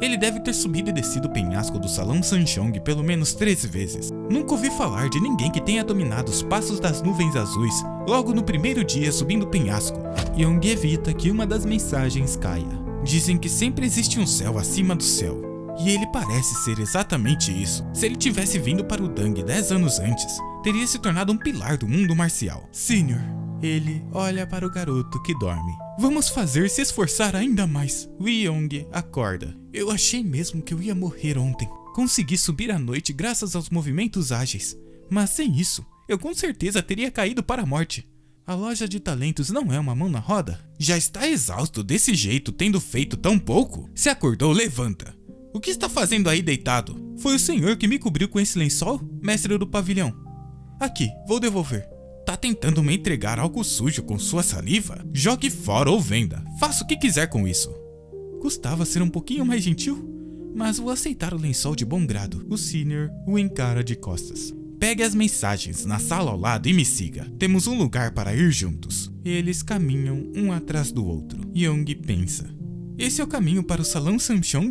Ele deve ter subido e descido o penhasco do Salão Samcheong pelo menos 13 vezes. Nunca ouvi falar de ninguém que tenha dominado os passos das nuvens azuis logo no primeiro dia subindo o penhasco. Yong evita que uma das mensagens caia. Dizem que sempre existe um céu acima do céu. E ele parece ser exatamente isso. Se ele tivesse vindo para o Dang 10 anos antes, teria se tornado um pilar do mundo marcial. Senhor, ele olha para o garoto que dorme. Vamos fazer se esforçar ainda mais. O Yong acorda. Eu achei mesmo que eu ia morrer ontem. Consegui subir à noite graças aos movimentos ágeis. Mas sem isso, eu com certeza teria caído para a morte. A loja de talentos não é uma mão na roda? Já está exausto desse jeito, tendo feito tão pouco? Se acordou, levanta. O que está fazendo aí deitado? Foi o senhor que me cobriu com esse lençol, mestre do pavilhão. Aqui, vou devolver. Tá tentando me entregar algo sujo com sua saliva? Jogue fora ou venda. Faça o que quiser com isso. Custava ser um pouquinho mais gentil, mas vou aceitar o lençol de bom grado. O senior o encara de costas. Pegue as mensagens na sala ao lado e me siga. Temos um lugar para ir juntos. Eles caminham um atrás do outro. Young pensa. Esse é o caminho para o salão Samsung?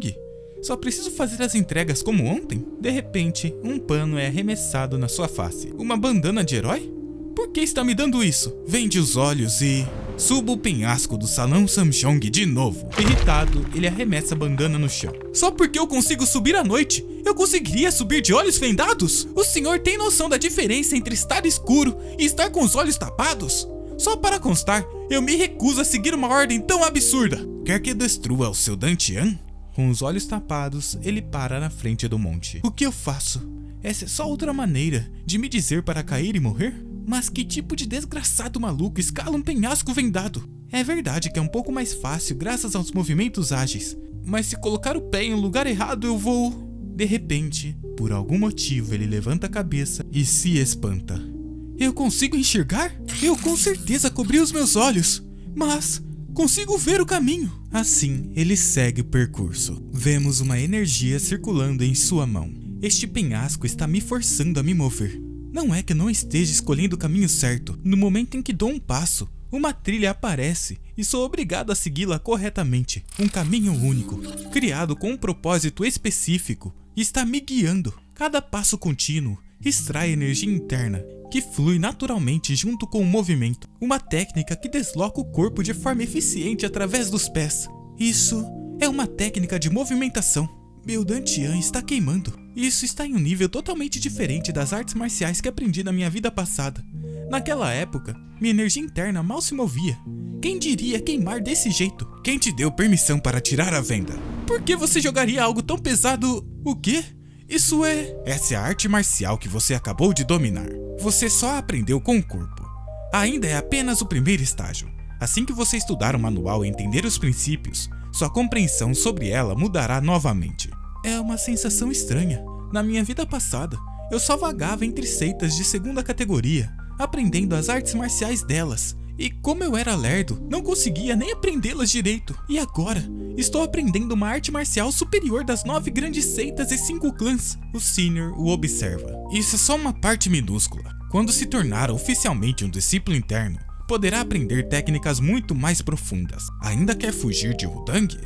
Só preciso fazer as entregas como ontem? De repente, um pano é arremessado na sua face. Uma bandana de herói? Por que está me dando isso? Vende os olhos e... Suba o penhasco do salão Samsung de novo. Irritado, ele arremessa a bandana no chão. Só porque eu consigo subir à noite, eu conseguiria subir de olhos vendados? O senhor tem noção da diferença entre estar escuro e estar com os olhos tapados? Só para constar, eu me recuso a seguir uma ordem tão absurda. Quer que destrua o seu Dantian? Com os olhos tapados, ele para na frente do monte. O que eu faço? Essa é só outra maneira de me dizer para cair e morrer? Mas que tipo de desgraçado maluco escala um penhasco vendado? É verdade que é um pouco mais fácil graças aos movimentos ágeis, mas se colocar o pé em um lugar errado eu vou... De repente, por algum motivo ele levanta a cabeça e se espanta. Eu consigo enxergar? Eu com certeza cobri os meus olhos, mas consigo ver o caminho. Assim, ele segue o percurso. Vemos uma energia circulando em sua mão. Este penhasco está me forçando a me mover. Não é que não esteja escolhendo o caminho certo. No momento em que dou um passo, uma trilha aparece e sou obrigado a segui-la corretamente. Um caminho único, criado com um propósito específico, está me guiando. Cada passo contínuo extrai energia interna, que flui naturalmente junto com o movimento. Uma técnica que desloca o corpo de forma eficiente através dos pés. Isso é uma técnica de movimentação. Meu Dantian está queimando. Isso está em um nível totalmente diferente das artes marciais que aprendi na minha vida passada. Naquela época, minha energia interna mal se movia. Quem diria queimar desse jeito? Quem te deu permissão para tirar a venda? Por que você jogaria algo tão pesado? O quê? Isso é... Essa é a arte marcial que você acabou de dominar. Você só aprendeu com o corpo. Ainda é apenas o primeiro estágio. Assim que você estudar o manual e entender os princípios, sua compreensão sobre ela mudará novamente. É uma sensação estranha. Na minha vida passada, eu só vagava entre seitas de segunda categoria, aprendendo as artes marciais delas. E como eu era lerdo, não conseguia nem aprendê-las direito. E agora, estou aprendendo uma arte marcial superior das 9 grandes seitas e 5 clãs. O senior o observa. Isso é só uma parte minúscula. Quando se tornar oficialmente um discípulo interno, poderá aprender técnicas muito mais profundas. Ainda quer fugir de Wudang?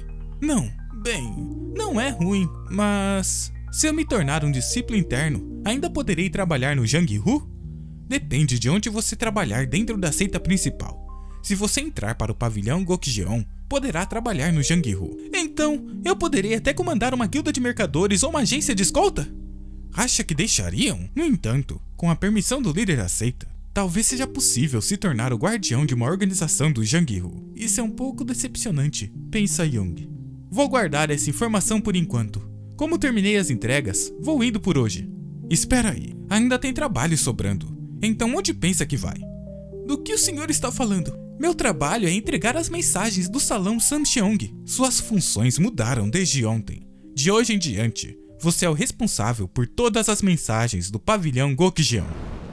Não. Bem, não é ruim, mas... Se eu me tornar um discípulo interno, ainda poderei trabalhar no Jang-Hu? Depende de onde você trabalhar dentro da seita principal. Se você entrar para o pavilhão Gokjeon, poderá trabalhar no Jang-Hu. Então, eu poderei até comandar uma guilda de mercadores ou uma agência de escolta? Acha que deixariam? No entanto, com a permissão do líder da seita, talvez seja possível se tornar o guardião de uma organização do Jang-Hu. Isso é um pouco decepcionante, pensa Young. Vou guardar essa informação por enquanto. Como terminei as entregas, vou indo por hoje. Espera aí, ainda tem trabalho sobrando. Então onde pensa que vai? Do que o senhor está falando? Meu trabalho é entregar as mensagens do salão Samcheong. Suas funções mudaram desde ontem. De hoje em diante, você é o responsável por todas as mensagens do pavilhão Gokjeon.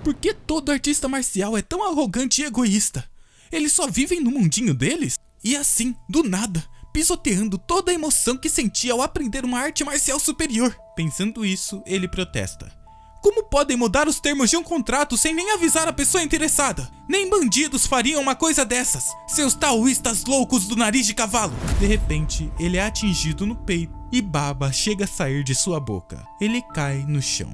Por que todo artista marcial é tão arrogante e egoísta? Eles só vivem no mundinho deles? E assim, do nada, pisoteando toda a emoção que sentia ao aprender uma arte marcial superior. Pensando isso, ele protesta. Como podem mudar os termos de um contrato sem nem avisar a pessoa interessada? Nem bandidos fariam uma coisa dessas, seus taoístas loucos do nariz de cavalo. De repente, ele é atingido no peito e baba chega a sair de sua boca. Ele cai no chão.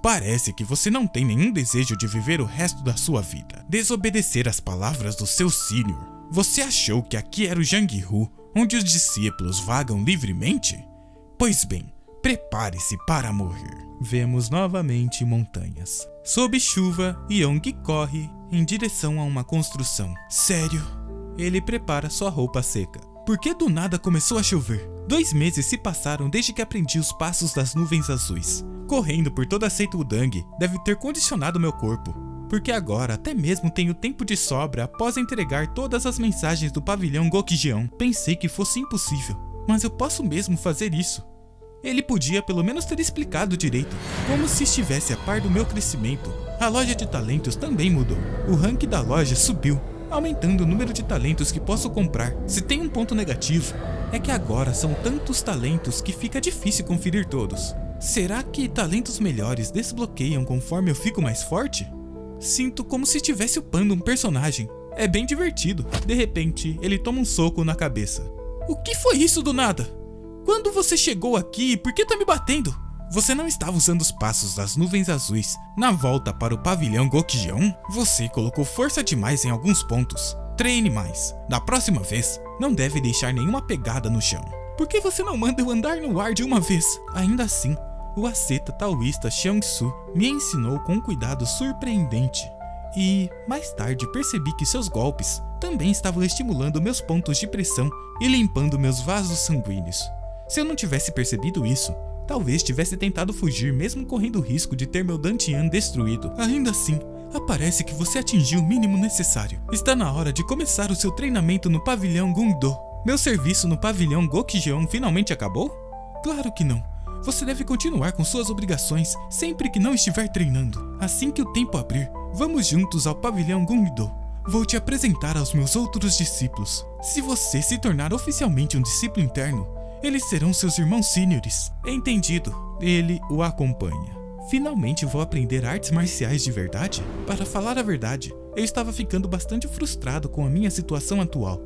Parece que você não tem nenhum desejo de viver o resto da sua vida. Desobedecer às palavras do seu senior. Você achou que aqui era o Jang-Hu, onde os discípulos vagam livremente? Pois bem, prepare-se para morrer. Vemos novamente montanhas. Sob chuva, Young corre em direção a uma construção. Sério? Ele prepara sua roupa seca. Por que do nada começou a chover? 2 meses se passaram desde que aprendi os passos das nuvens azuis. Correndo por toda a seita Wudang deve ter condicionado meu corpo. porque agora até mesmo tenho tempo de sobra após entregar todas as mensagens do pavilhão Gokjeon. Pensei que fosse impossível, mas eu posso mesmo fazer isso. Ele podia pelo menos ter explicado direito, como se estivesse a par do meu crescimento. A loja de talentos também mudou. O ranking da loja subiu, aumentando o número de talentos que posso comprar. Se tem um ponto negativo, é que agora são tantos talentos que fica difícil conferir todos. Será que talentos melhores desbloqueiam conforme eu fico mais forte? Sinto como se estivesse upando um personagem. É bem divertido. De repente, ele toma um soco na cabeça. O que foi isso do nada? Quando você chegou aqui, por que tá me batendo? Você não estava usando os passos das nuvens azuis na volta para o pavilhão Gokjeon? Você colocou força demais em alguns pontos. Treine mais. Da próxima vez, não deve deixar nenhuma pegada no chão. Por que você não manda eu andar no ar de uma vez? Ainda assim, o asceta taoísta Xiangsu me ensinou com um cuidado surpreendente. E, mais tarde, percebi que seus golpes também estavam estimulando meus pontos de pressão e limpando meus vasos sanguíneos. Se eu não tivesse percebido isso, talvez tivesse tentado fugir mesmo correndo o risco de ter meu Dantian destruído. Ainda assim, parece que você atingiu o mínimo necessário. Está na hora de começar o seu treinamento no pavilhão Gungdo. Meu serviço no pavilhão Gokjeon finalmente acabou? Claro que não. Você deve continuar com suas obrigações sempre que não estiver treinando. Assim que o tempo abrir, vamos juntos ao pavilhão Gungdo. Vou te apresentar aos meus outros discípulos. Se você se tornar oficialmente um discípulo interno, eles serão seus irmãos sêniores. Entendido. Ele o acompanha. Finalmente vou aprender artes marciais de verdade? Para falar a verdade, eu estava ficando bastante frustrado com a minha situação atual.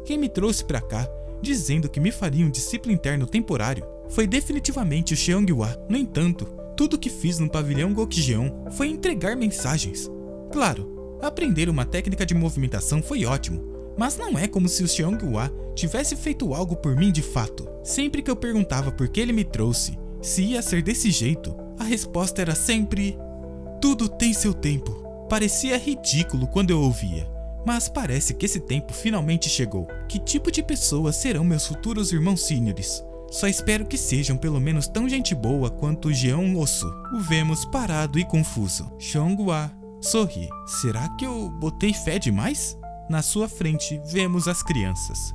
Quem me trouxe pra cá, dizendo que me faria um discípulo interno temporário, foi definitivamente o Xianghua. No entanto, tudo que fiz no pavilhão Gokjeon foi entregar mensagens. Claro, aprender uma técnica de movimentação foi ótimo, mas não é como se o Xianghua tivesse feito algo por mim de fato. Sempre que eu perguntava por que ele me trouxe, se ia ser desse jeito, a resposta era sempre: tudo tem seu tempo. Parecia ridículo quando eu ouvia, mas parece que esse tempo finalmente chegou. Que tipo de pessoas serão meus futuros irmãos sêniores? Só espero que sejam pelo menos tão gente boa quanto Jeon Osu. O vemos parado e confuso. Xianghua sorri. Será que eu botei fé demais? Na sua frente, vemos as crianças.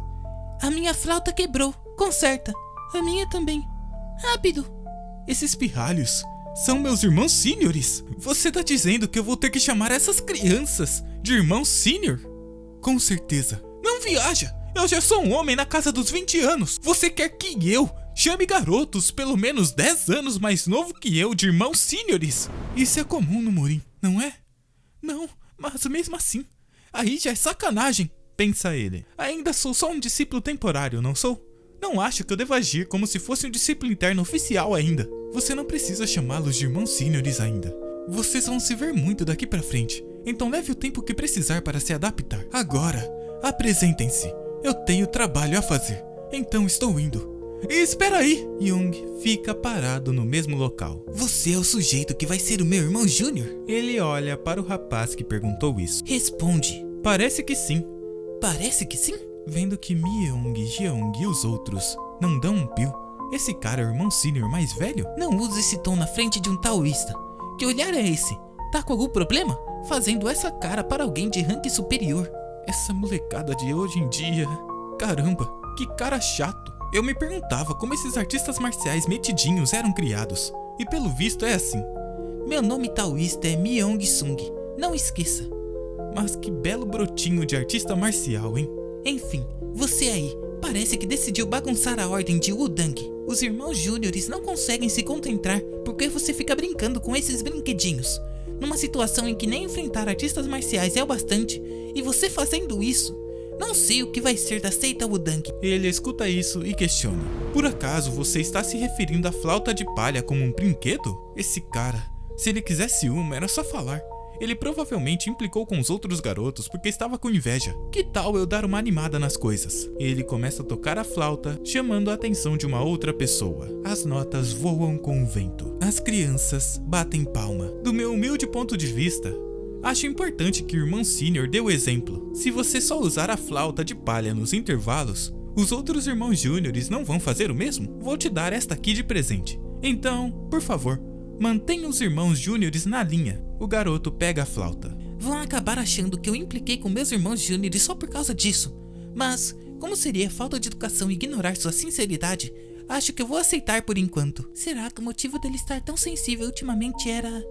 A minha flauta quebrou. Conserta. A minha também. Rápido. Esses pirralhos são meus irmãos sêniores. Você tá dizendo que eu vou ter que chamar essas crianças de irmão sênior? Com certeza. Não viaja. Eu já sou um homem na casa dos 20 anos. Você quer que eu chame garotos pelo menos 10 anos mais novo que eu de irmãos sêniores? Isso é comum no Murim, não é? Não, mas mesmo assim, aí já é sacanagem, pensa ele. Ainda sou só um discípulo temporário, não sou? Não acho que eu devo agir como se fosse um discípulo interno oficial ainda. Você não precisa chamá-los de irmãos sêniores ainda. Vocês vão se ver muito daqui pra frente, então leve o tempo que precisar para se adaptar. Agora, apresentem-se. Eu tenho trabalho a fazer, então estou indo. Espera aí! Young fica parado no mesmo local. Você é o sujeito que vai ser o meu irmão júnior? Ele olha para o rapaz que perguntou isso. Responde. Parece que sim. Parece que sim? Vendo que Myung, Jeong e os outros não dão um pio, esse cara é o irmão sênior mais velho? Não use esse tom na frente de um taoísta. Que olhar é esse? Tá com algum problema? Fazendo essa cara para alguém de ranking superior. Essa molecada de hoje em dia... Caramba, que cara chato. Eu me perguntava como esses artistas marciais metidinhos eram criados. E pelo visto é assim. Meu nome taoísta é Myung Sung. Não esqueça. Mas que belo brotinho de artista marcial, hein? Enfim, você aí, parece que decidiu bagunçar a ordem de Wudang. Os irmãos júniores não conseguem se concentrar porque você fica brincando com esses brinquedinhos. Numa situação em que nem enfrentar artistas marciais é o bastante, e você fazendo isso, não sei o que vai ser da seita Wudang. Ele escuta isso e questiona. Por acaso você está se referindo à flauta de palha como um brinquedo? Esse cara, se ele quisesse uma, era só falar. Ele provavelmente implicou com os outros garotos porque estava com inveja. Que tal eu dar uma animada nas coisas? Ele começa a tocar a flauta, chamando a atenção de uma outra pessoa. As notas voam com o vento. As crianças batem palma. Do meu humilde ponto de vista, acho importante que o irmão sênior dê o exemplo. Se você só usar a flauta de palha nos intervalos, os outros irmãos júniores não vão fazer o mesmo? Vou te dar esta aqui de presente. Então, por favor, Mantenha os irmãos júniores na linha. O garoto pega a flauta. Vão acabar achando que eu impliquei com meus irmãos júniores só por causa disso. Mas, como seria falta de educação ignorar sua sinceridade, acho que eu vou aceitar por enquanto. Será que o motivo dele estar tão sensível ultimamente era...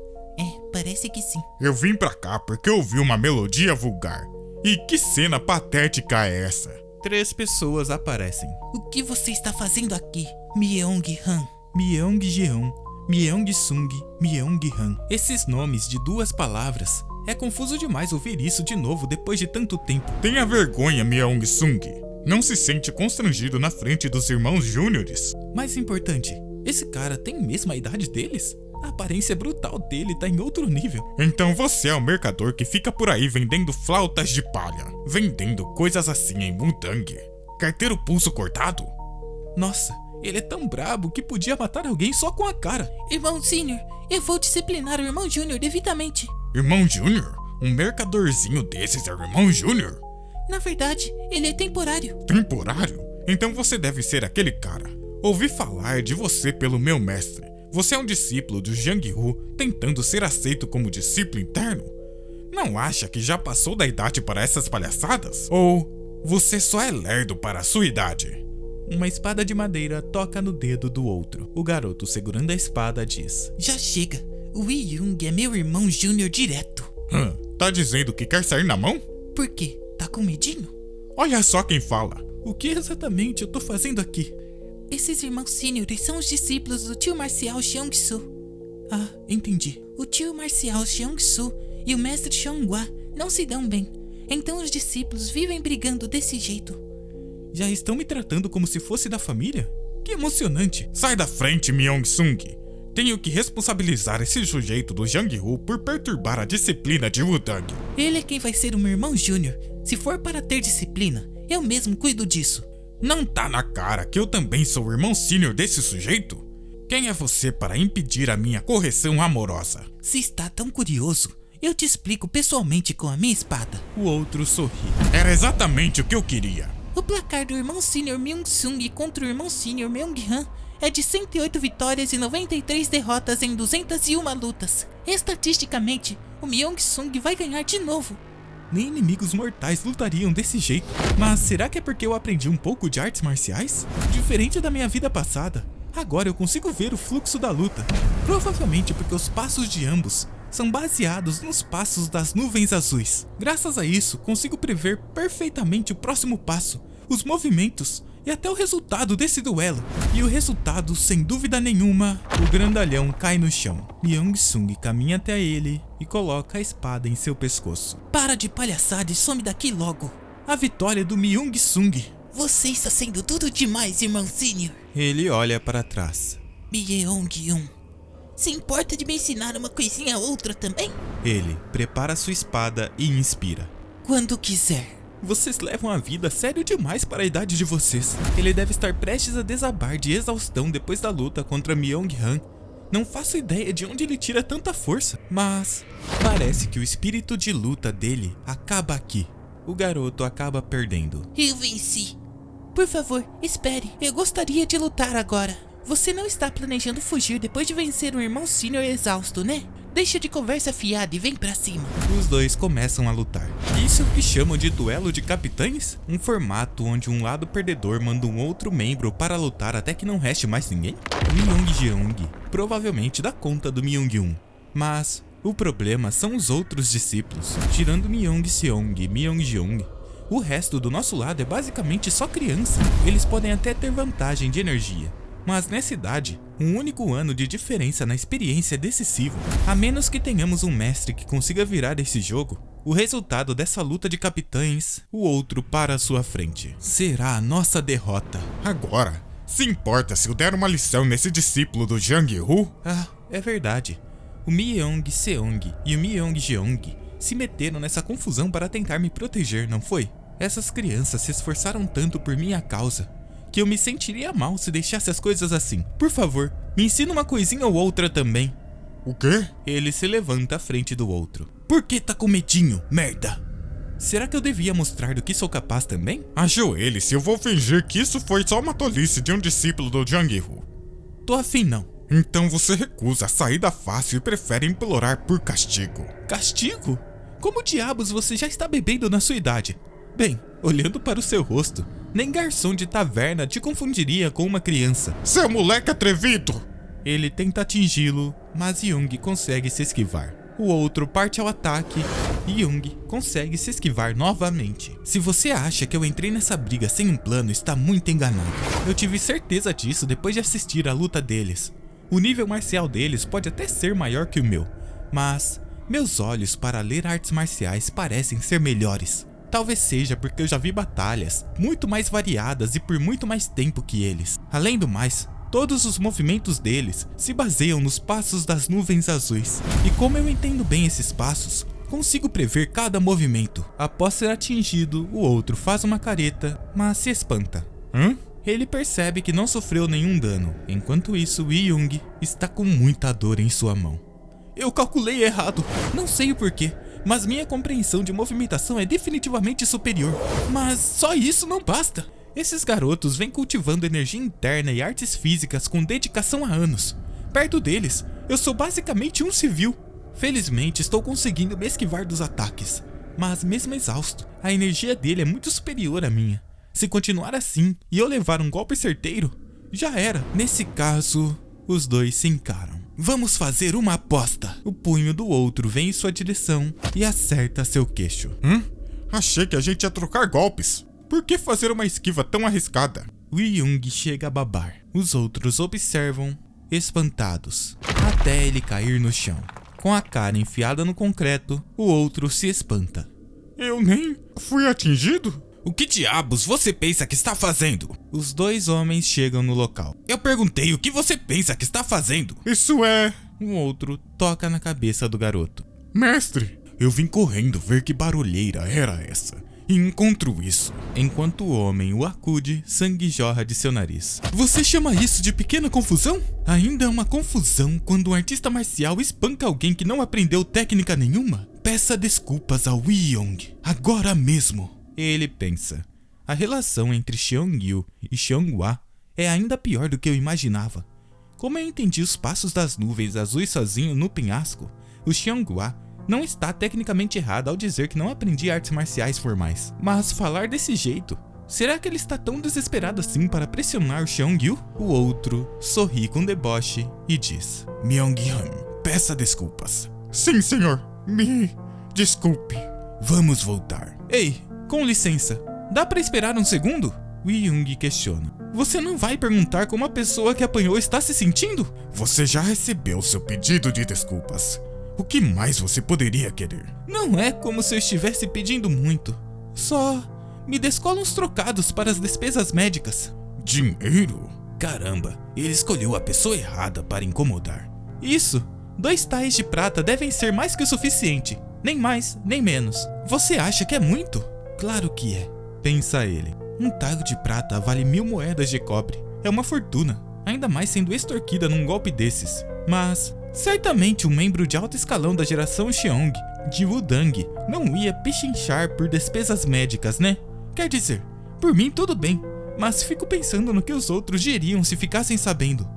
parece que sim. Eu vim pra cá porque ouvi uma melodia vulgar. E que cena patética é essa? 3 pessoas aparecem. O que você está fazendo aqui, Myeong-han? Myeong-jeon, Myeong-sung, Myeong-han. Esses nomes de 2 palavras. É confuso demais ouvir isso de novo depois de tanto tempo. Tenha vergonha, Myeong-sung. Não se sente constrangido na frente dos irmãos júniores? Mais importante, esse cara tem mesmo a idade deles? A aparência brutal dele tá em outro nível. Então você é o mercador que fica por aí vendendo flautas de palha. Vendendo coisas assim em Mudang. Quer ter o pulso cortado? Nossa, ele é tão brabo que podia matar alguém só com a cara. Irmão Sênior, eu vou disciplinar o irmão Júnior devidamente. Irmão Júnior? Um mercadorzinho desses é o irmão Júnior? Na verdade, ele é temporário. Temporário? Então você deve ser aquele cara. Ouvi falar de você pelo meu mestre. Você é um discípulo do Jiang-Hu tentando ser aceito como discípulo interno? Não acha que já passou da idade para essas palhaçadas? Ou você só é lerdo para a sua idade? Uma espada de madeira toca no dedo do outro. O garoto, segurando a espada, diz: Já chega. O Wi-Young é meu irmão júnior direto. Tá dizendo que quer sair na mão? Por quê? Tá com medinho? Olha só quem fala. O que exatamente eu tô fazendo aqui? Esses irmãos sêniores são os discípulos do tio marcial Xiongsu. Ah, entendi. O tio marcial Xiongsu e o mestre Xianghua não se dão bem. Então os discípulos vivem brigando desse jeito. Já estão me tratando como se fosse da família? Que emocionante. Sai da frente, Myeong-sung. Tenho que responsabilizar esse sujeito do Jiang-Hu por perturbar a disciplina de Wudang. Ele é quem vai ser o meu irmão júnior. Se for para ter disciplina, eu mesmo cuido disso. Não tá na cara que eu também sou o irmão sênior desse sujeito? Quem é você para impedir a minha correção amorosa? Se está tão curioso, eu te explico pessoalmente com a minha espada. O outro sorri. Era exatamente o que eu queria. O placar do irmão sênior Myung-sung contra o irmão sênior Myung-han é de 108 vitórias e 93 derrotas em 201 lutas. Estatisticamente, o Myung-sung vai ganhar de novo. Nem inimigos mortais lutariam desse jeito. Mas será que é porque eu aprendi um pouco de artes marciais? Diferente da minha vida passada, agora eu consigo ver o fluxo da luta. Provavelmente porque os passos de ambos são baseados nos passos das nuvens azuis. Graças a isso, consigo prever perfeitamente o próximo passo, os movimentos e até o resultado desse duelo. E o resultado, sem dúvida nenhuma, o grandalhão cai no chão. Myeong-sung caminha até ele e coloca a espada em seu pescoço. Para de palhaçada e some daqui logo. A vitória do Myeong-sung. Você está sendo tudo demais, irmão sênior. Ele olha para trás. Myeong-yun, se importa de me ensinar uma coisinha ou outra também? Ele prepara sua espada e inspira. Quando quiser. Vocês levam a vida sério demais para a idade de vocês. Ele deve estar prestes a desabar de exaustão depois da luta contra Myung-han. Não faço ideia de onde ele tira tanta força, mas parece que o espírito de luta dele acaba aqui. O garoto acaba perdendo. Eu venci. Por favor, espere. Eu gostaria de lutar agora. Você não está planejando fugir depois de vencer um irmão sênior exausto, né? Deixa de conversa fiada e vem pra cima. Os dois começam a lutar. Isso é o que chamam de duelo de capitães? Um formato onde um lado perdedor manda um outro membro para lutar até que não reste mais ninguém? Myeong-jeong provavelmente dá conta do Myung-yun. Mas o problema são os outros discípulos. Tirando Myeong-seong e Myeong-jeong, o resto do nosso lado é basicamente só criança. Eles podem até ter vantagem de energia, mas nessa idade, um único ano de diferença na experiência é decisivo. A menos que tenhamos um mestre que consiga virar esse jogo, o resultado dessa luta de capitães, o outro para a sua frente, será a nossa derrota. Agora, se importa se eu der uma lição nesse discípulo do Jiang-Hu? Ah, é verdade. O Myeong-seong e o Myeong-jeong se meteram nessa confusão para tentar me proteger, não foi? Essas crianças se esforçaram tanto por minha causa que eu me sentiria mal se deixasse as coisas assim. Por favor, me ensina uma coisinha ou outra também. O quê? Ele se levanta à frente do outro. Por que tá com medinho, merda? Será que eu devia mostrar do que sou capaz também? Ajoelhe-se, eu vou fingir que isso foi só uma tolice de um discípulo do Jiang-Hu. Tô afim não. Então você recusa a saída fácil e prefere implorar por castigo. Castigo? Como diabos você já está bebendo na sua idade? Bem, olhando para o seu rosto, nem garçom de taverna te confundiria com uma criança. Seu moleque atrevido! Ele tenta atingi-lo, mas Young consegue se esquivar. O outro parte ao ataque e Young consegue se esquivar novamente. Se você acha que eu entrei nessa briga sem um plano, está muito enganado. Eu tive certeza disso depois de assistir a luta deles. O nível marcial deles pode até ser maior que o meu, mas meus olhos para ler artes marciais parecem ser melhores. Talvez seja porque eu já vi batalhas muito mais variadas e por muito mais tempo que eles. Além do mais, todos os movimentos deles se baseiam nos passos das nuvens azuis. E como eu entendo bem esses passos, consigo prever cada movimento. Após ser atingido, o outro faz uma careta, mas se espanta. Ele percebe que não sofreu nenhum dano. Enquanto isso, o Young está com muita dor em sua mão. Eu calculei errado. Não sei o porquê, mas minha compreensão de movimentação é definitivamente superior. Mas só isso não basta. Esses garotos vêm cultivando energia interna e artes físicas com dedicação há anos. Perto deles, eu sou basicamente um civil. Felizmente, estou conseguindo me esquivar dos ataques. Mas mesmo exausto, a energia dele é muito superior à minha. Se continuar assim e eu levar um golpe certeiro, já era. Nesse caso, os dois se encaram. Vamos fazer uma aposta. O punho do outro vem em sua direção e acerta seu queixo. Achei que a gente ia trocar golpes. Por que fazer uma esquiva tão arriscada? O Young chega a babar. Os outros observam, espantados, até ele cair no chão. Com a cara enfiada no concreto, o outro se espanta. Eu nem fui atingido? O que diabos você pensa que está fazendo? Os dois homens chegam no local. Eu perguntei o que você pensa que está fazendo? Isso é... Um outro toca na cabeça do garoto. Mestre, eu vim correndo ver que barulheira era essa. E encontro isso. Enquanto o homem o acude, sangue jorra de seu nariz. Você chama isso de pequena confusão? Ainda é uma confusão quando um artista marcial espanca alguém que não aprendeu técnica nenhuma? Peça desculpas ao Young, agora mesmo. Ele pensa. A relação entre Xiongyu e Xianghua é ainda pior do que eu imaginava. Como eu entendi os passos das nuvens azuis sozinho no penhasco, o Xianghua não está tecnicamente errado ao dizer que não aprendi artes marciais formais. Mas falar desse jeito, será que ele está tão desesperado assim para pressionar o Xiongyu? O outro sorri com deboche e diz: Myung-han, peça desculpas. Sim, senhor. Me desculpe. Vamos voltar. Ei, com licença, dá pra esperar um segundo? O Young questiona. Você não vai perguntar como a pessoa que apanhou está se sentindo? Você já recebeu seu pedido de desculpas. O que mais você poderia querer? Não é como se eu estivesse pedindo muito. Só me descola uns trocados para as despesas médicas. Dinheiro? Caramba, ele escolheu a pessoa errada para incomodar. Isso, 2 tais de prata devem ser mais que o suficiente. Nem mais, nem menos. Você acha que é muito? Claro que é, pensa ele. Um tago de prata vale 1000 moedas de cobre. É uma fortuna, ainda mais sendo extorquida num golpe desses. Mas certamente um membro de alto escalão da geração Xiong, de Wudang, não ia pechinchar por despesas médicas, né? Quer dizer, por mim tudo bem, mas fico pensando no que os outros diriam se ficassem sabendo.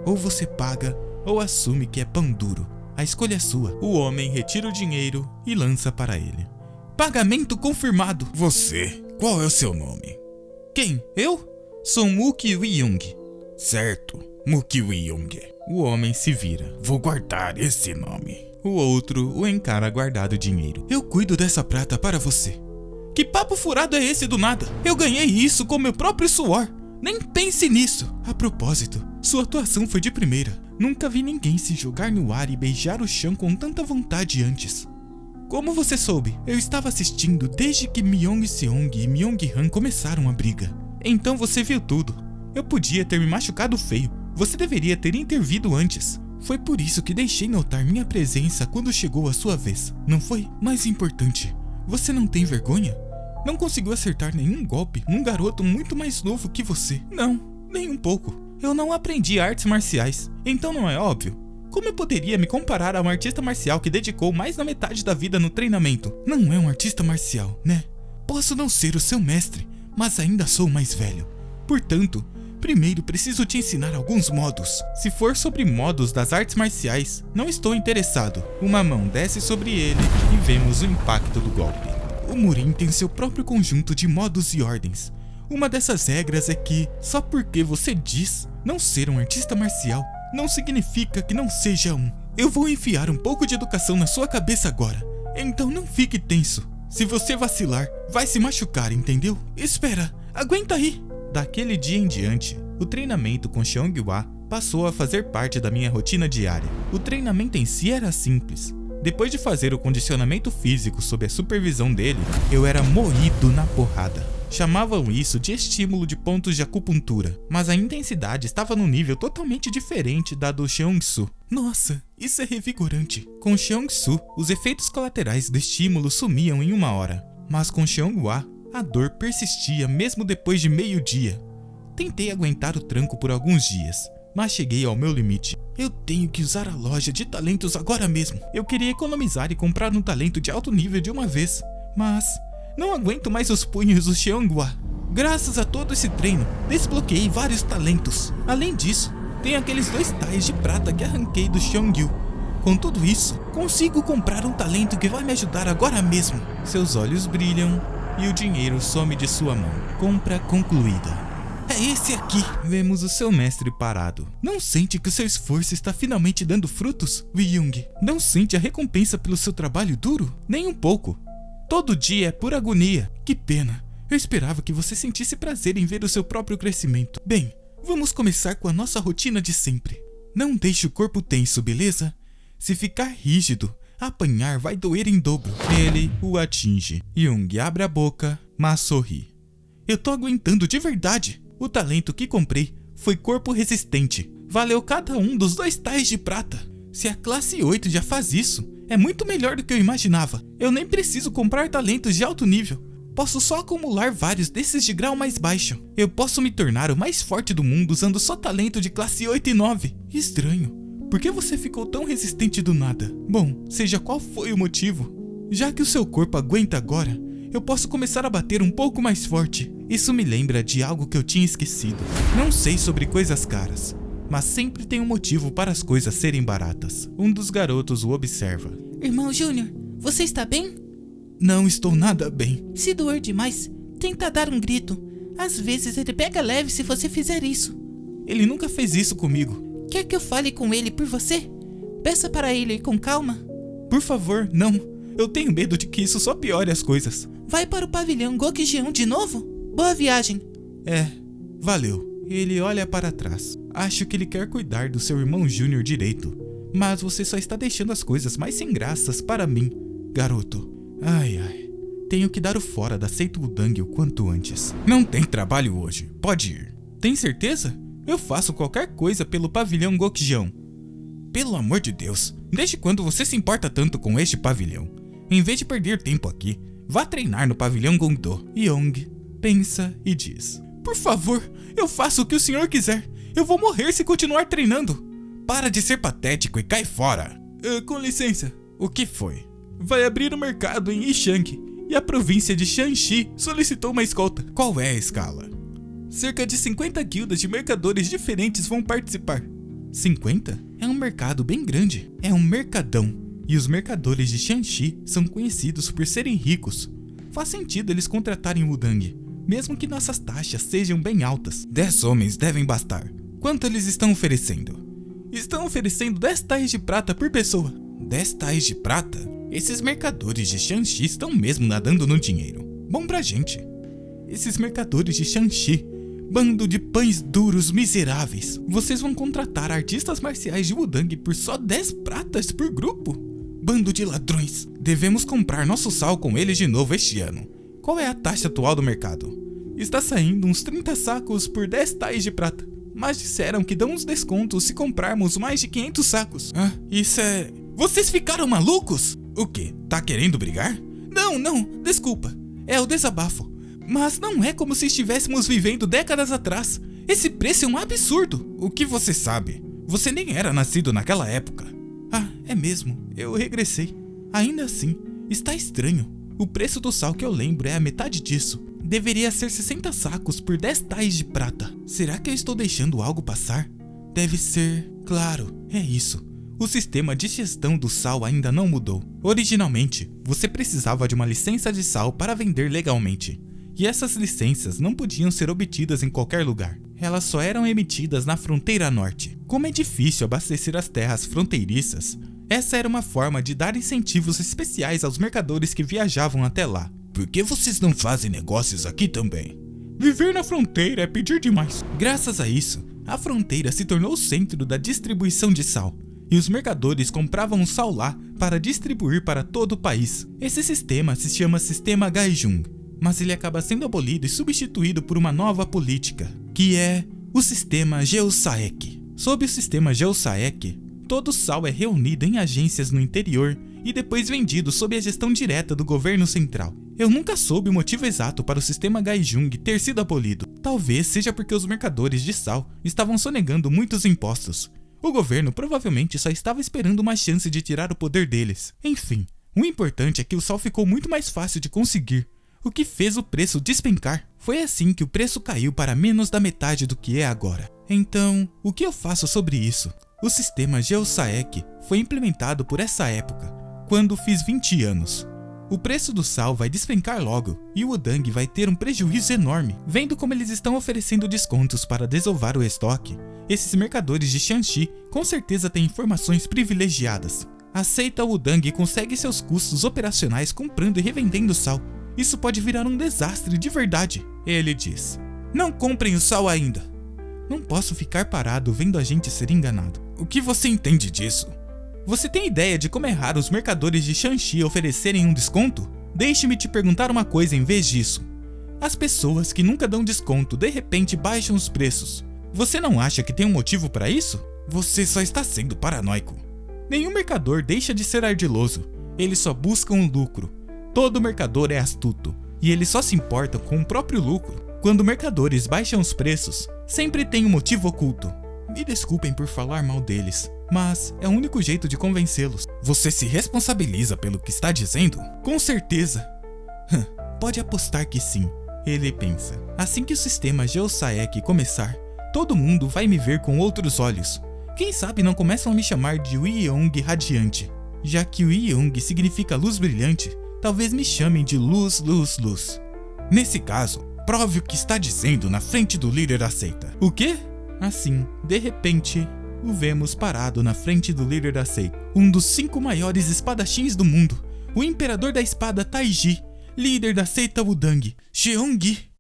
Ou você paga, ou assume que é pão duro. A escolha é sua. O homem retira o dinheiro e lança para ele. Pagamento confirmado. Você, qual é o seu nome? Quem? Eu? Sou Mukyu Young. Certo, Mukyu Young. O homem se vira. Vou guardar esse nome. O outro o encara guardado o dinheiro. Eu cuido dessa prata para você. Que papo furado é esse do nada? Eu ganhei isso com meu próprio suor. Nem pense nisso. A propósito, sua atuação foi de primeira. Nunca vi ninguém se jogar no ar e beijar o chão com tanta vontade antes. Como você soube? Eu estava assistindo desde que Myung-seong e Myung-han começaram a briga. Então você viu tudo. Eu podia ter me machucado feio. Você deveria ter intervido antes. Foi por isso que deixei notar minha presença quando chegou a sua vez, não foi? Mais importante, você não tem vergonha? Não conseguiu acertar nenhum golpe num garoto muito mais novo que você. Não, nem um pouco. Eu não aprendi artes marciais, então não é óbvio? Como eu poderia me comparar a um artista marcial que dedicou mais da metade da vida no treinamento? Não é um artista marcial, né? Posso não ser o seu mestre, mas ainda sou mais velho. Portanto, Primeiro preciso te ensinar alguns modos. Se for sobre modos das artes marciais, não estou interessado. Uma mão desce sobre ele e vemos o impacto do golpe. O Murin tem seu próprio conjunto de modos e ordens. Uma dessas regras é que, só porque você diz não ser um artista marcial, não significa que não seja um. Eu vou enfiar um pouco de educação na sua cabeça agora, então não fique tenso. Se você vacilar, vai se machucar, entendeu? Espera, aguenta aí! Daquele dia em diante, o treinamento com Xianghua passou a fazer parte da minha rotina diária. O treinamento em si era simples. Depois de fazer o condicionamento físico sob a supervisão dele, eu era moído na porrada. Chamavam isso de estímulo de pontos de acupuntura, mas a intensidade estava num nível totalmente diferente da do Xiongsu. Nossa, isso é revigorante. Com Xiongsu, os efeitos colaterais do estímulo sumiam em 1 hora, mas com Xianghua, a dor persistia mesmo depois de meio-dia. Tentei aguentar o tranco por alguns dias, mas cheguei ao meu limite. Eu tenho que usar a loja de talentos agora mesmo. Eu queria economizar e comprar um talento de alto nível de uma vez, mas não aguento mais os punhos do Xianghua. Graças a todo esse treino, desbloqueei vários talentos. Além disso, tem aqueles 2 tais de prata que arranquei do Xiongyu. Com tudo isso, consigo comprar um talento que vai me ajudar agora mesmo. Seus olhos brilham e o dinheiro some de sua mão. Compra concluída. É esse aqui. Vemos o seu mestre parado. Não sente que o seu esforço está finalmente dando frutos, Wei-Yong? Não sente a recompensa pelo seu trabalho duro? Nem um pouco. Todo dia é pura agonia. Que pena. Eu esperava que você sentisse prazer em ver o seu próprio crescimento. Bem, vamos começar com a nossa rotina de sempre. Não deixe o corpo tenso, beleza? Se ficar rígido, apanhar vai doer em dobro. Ele o atinge. Young abre a boca, mas sorri. Eu tô aguentando de verdade. O talento que comprei foi corpo resistente. Valeu cada um dos 2 tais de prata. Se a classe 8 já faz isso, é muito melhor do que eu imaginava. Eu nem preciso comprar talentos de alto nível. Posso só acumular vários desses de grau mais baixo. Eu posso me tornar o mais forte do mundo usando só talento de classe 8 e 9. Estranho. Por que você ficou tão resistente do nada? Bom, seja qual foi o motivo, já que o seu corpo aguenta agora, eu posso começar a bater um pouco mais forte. Isso me lembra de algo que eu tinha esquecido. Não sei sobre coisas caras, mas sempre tem um motivo para as coisas serem baratas. Um dos garotos o observa. Irmão Júnior, você está bem? Não estou nada bem. Se doer demais, tenta dar um grito. Às vezes ele pega leve se você fizer isso. Ele nunca fez isso comigo. Quer que eu fale com ele por você? Peça para ele ir com calma. Por favor, não. Eu tenho medo de que isso só piore as coisas. Vai para o pavilhão Gokjion de novo? Boa viagem. Valeu. Ele olha para trás. Acho que ele quer cuidar do seu irmão Júnior direito. Mas você só está deixando as coisas mais sem graças para mim, garoto. Ai. Tenho que dar o fora da Seito Wudang o quanto antes. Não tem trabalho hoje. Pode ir. Tem certeza? Eu faço qualquer coisa pelo pavilhão Gokjion. Pelo amor de Deus, desde quando você se importa tanto com este pavilhão? Em vez de perder tempo aqui, vá treinar no pavilhão Gongdo. Young pensa e diz: Por favor, eu faço o que o senhor quiser. Eu vou morrer se continuar treinando. Para de ser patético e cai fora. Com licença. O que foi? Vai abrir um mercado em Yishang e a província de Shanxi solicitou uma escolta. Qual é a escala? Cerca de 50 guildas de mercadores diferentes vão participar. 50? É um mercado bem grande. É um mercadão. E os mercadores de Shanxi são conhecidos por serem ricos. Faz sentido eles contratarem Wudang, mesmo que nossas taxas sejam bem altas. 10 homens devem bastar. Quanto eles estão oferecendo? Estão oferecendo 10 tais de prata por pessoa. 10 tais de prata? Esses mercadores de Shanxi estão mesmo nadando no dinheiro. Bom pra gente. Esses mercadores de Shanxi, bando de pães duros miseráveis. Vocês vão contratar artistas marciais de Wudang por só 10 pratas por grupo? Bando de ladrões. Devemos comprar nosso sal com eles de novo este ano. Qual é a taxa atual do mercado? Está saindo uns 30 sacos por 10 tais de prata. Mas disseram que dão uns descontos se comprarmos mais de 500 sacos. Isso é... Vocês ficaram malucos? O quê? Tá querendo brigar? Não, desculpa. É o desabafo. Mas não é como se estivéssemos vivendo décadas atrás. Esse preço é um absurdo. O que você sabe? Você nem era nascido naquela época. É mesmo. Eu regressei. Ainda assim, está estranho. O preço do sal que eu lembro é a metade disso. Deveria ser 60 sacos por 10 tais de prata. Será que eu estou deixando algo passar? Deve ser... Claro, é isso. O sistema de gestão do sal ainda não mudou. Originalmente, você precisava de uma licença de sal para vender legalmente. E essas licenças não podiam ser obtidas em qualquer lugar. Elas só eram emitidas na fronteira norte. Como é difícil abastecer as terras fronteiriças, essa era uma forma de dar incentivos especiais aos mercadores que viajavam até lá. Por que vocês não fazem negócios aqui também? Viver na fronteira é pedir demais. Graças a isso, a fronteira se tornou o centro da distribuição de sal. E os mercadores compravam o sal lá para distribuir para todo o país. Esse sistema se chama Sistema Gaijun, mas ele acaba sendo abolido e substituído por uma nova política, que é o Sistema Geosaek. Sob o Sistema Geosaek, todo o sal é reunido em agências no interior e depois vendido sob a gestão direta do governo central. Eu nunca soube o motivo exato para o Sistema Gaijun ter sido abolido. Talvez seja porque os mercadores de sal estavam sonegando muitos impostos. O governo provavelmente só estava esperando uma chance de tirar o poder deles. Enfim, o importante é que o sal ficou muito mais fácil de conseguir, o que fez o preço despencar. Foi assim que o preço caiu para menos da metade do que é agora. Então, o que eu faço sobre isso? O sistema Geosaek foi implementado por essa época, quando fiz 20 anos. O preço do sal vai despencar logo e o Wudang vai ter um prejuízo enorme. Vendo como eles estão oferecendo descontos para desovar o estoque, esses mercadores de Shanxi com certeza têm informações privilegiadas. Aceita o Wudang e consegue seus custos operacionais comprando e revendendo sal. Isso pode virar um desastre de verdade, ele diz. Não comprem o sal ainda. Não posso ficar parado vendo a gente ser enganado. O que você entende disso? Você tem ideia de como é raro os mercadores de Shanxi oferecerem um desconto? Deixe-me te perguntar uma coisa em vez disso. As pessoas que nunca dão desconto de repente baixam os preços. Você não acha que tem um motivo para isso? Você só está sendo paranoico. Nenhum mercador deixa de ser ardiloso. Eles só buscam o lucro. Todo mercador é astuto e eles só se importam com o próprio lucro. Quando mercadores baixam os preços, sempre tem um motivo oculto. Me desculpem por falar mal deles, mas é o único jeito de convencê-los. Você se responsabiliza pelo que está dizendo? Com certeza. Pode apostar que sim, ele pensa. Assim que o sistema Geosaek começar, todo mundo vai me ver com outros olhos. Quem sabe não começam a me chamar de Wiyong Radiante. Já que Wiyong significa luz brilhante, talvez me chamem de Luz, Luz, Luz. Nesse caso, prove o que está dizendo na frente do líder da seita. O quê? Assim, de repente, o vemos parado na frente do líder da seita, um dos 5 maiores espadachins do mundo, o imperador da espada Taiji, líder da seita Wudang, Cheonggi.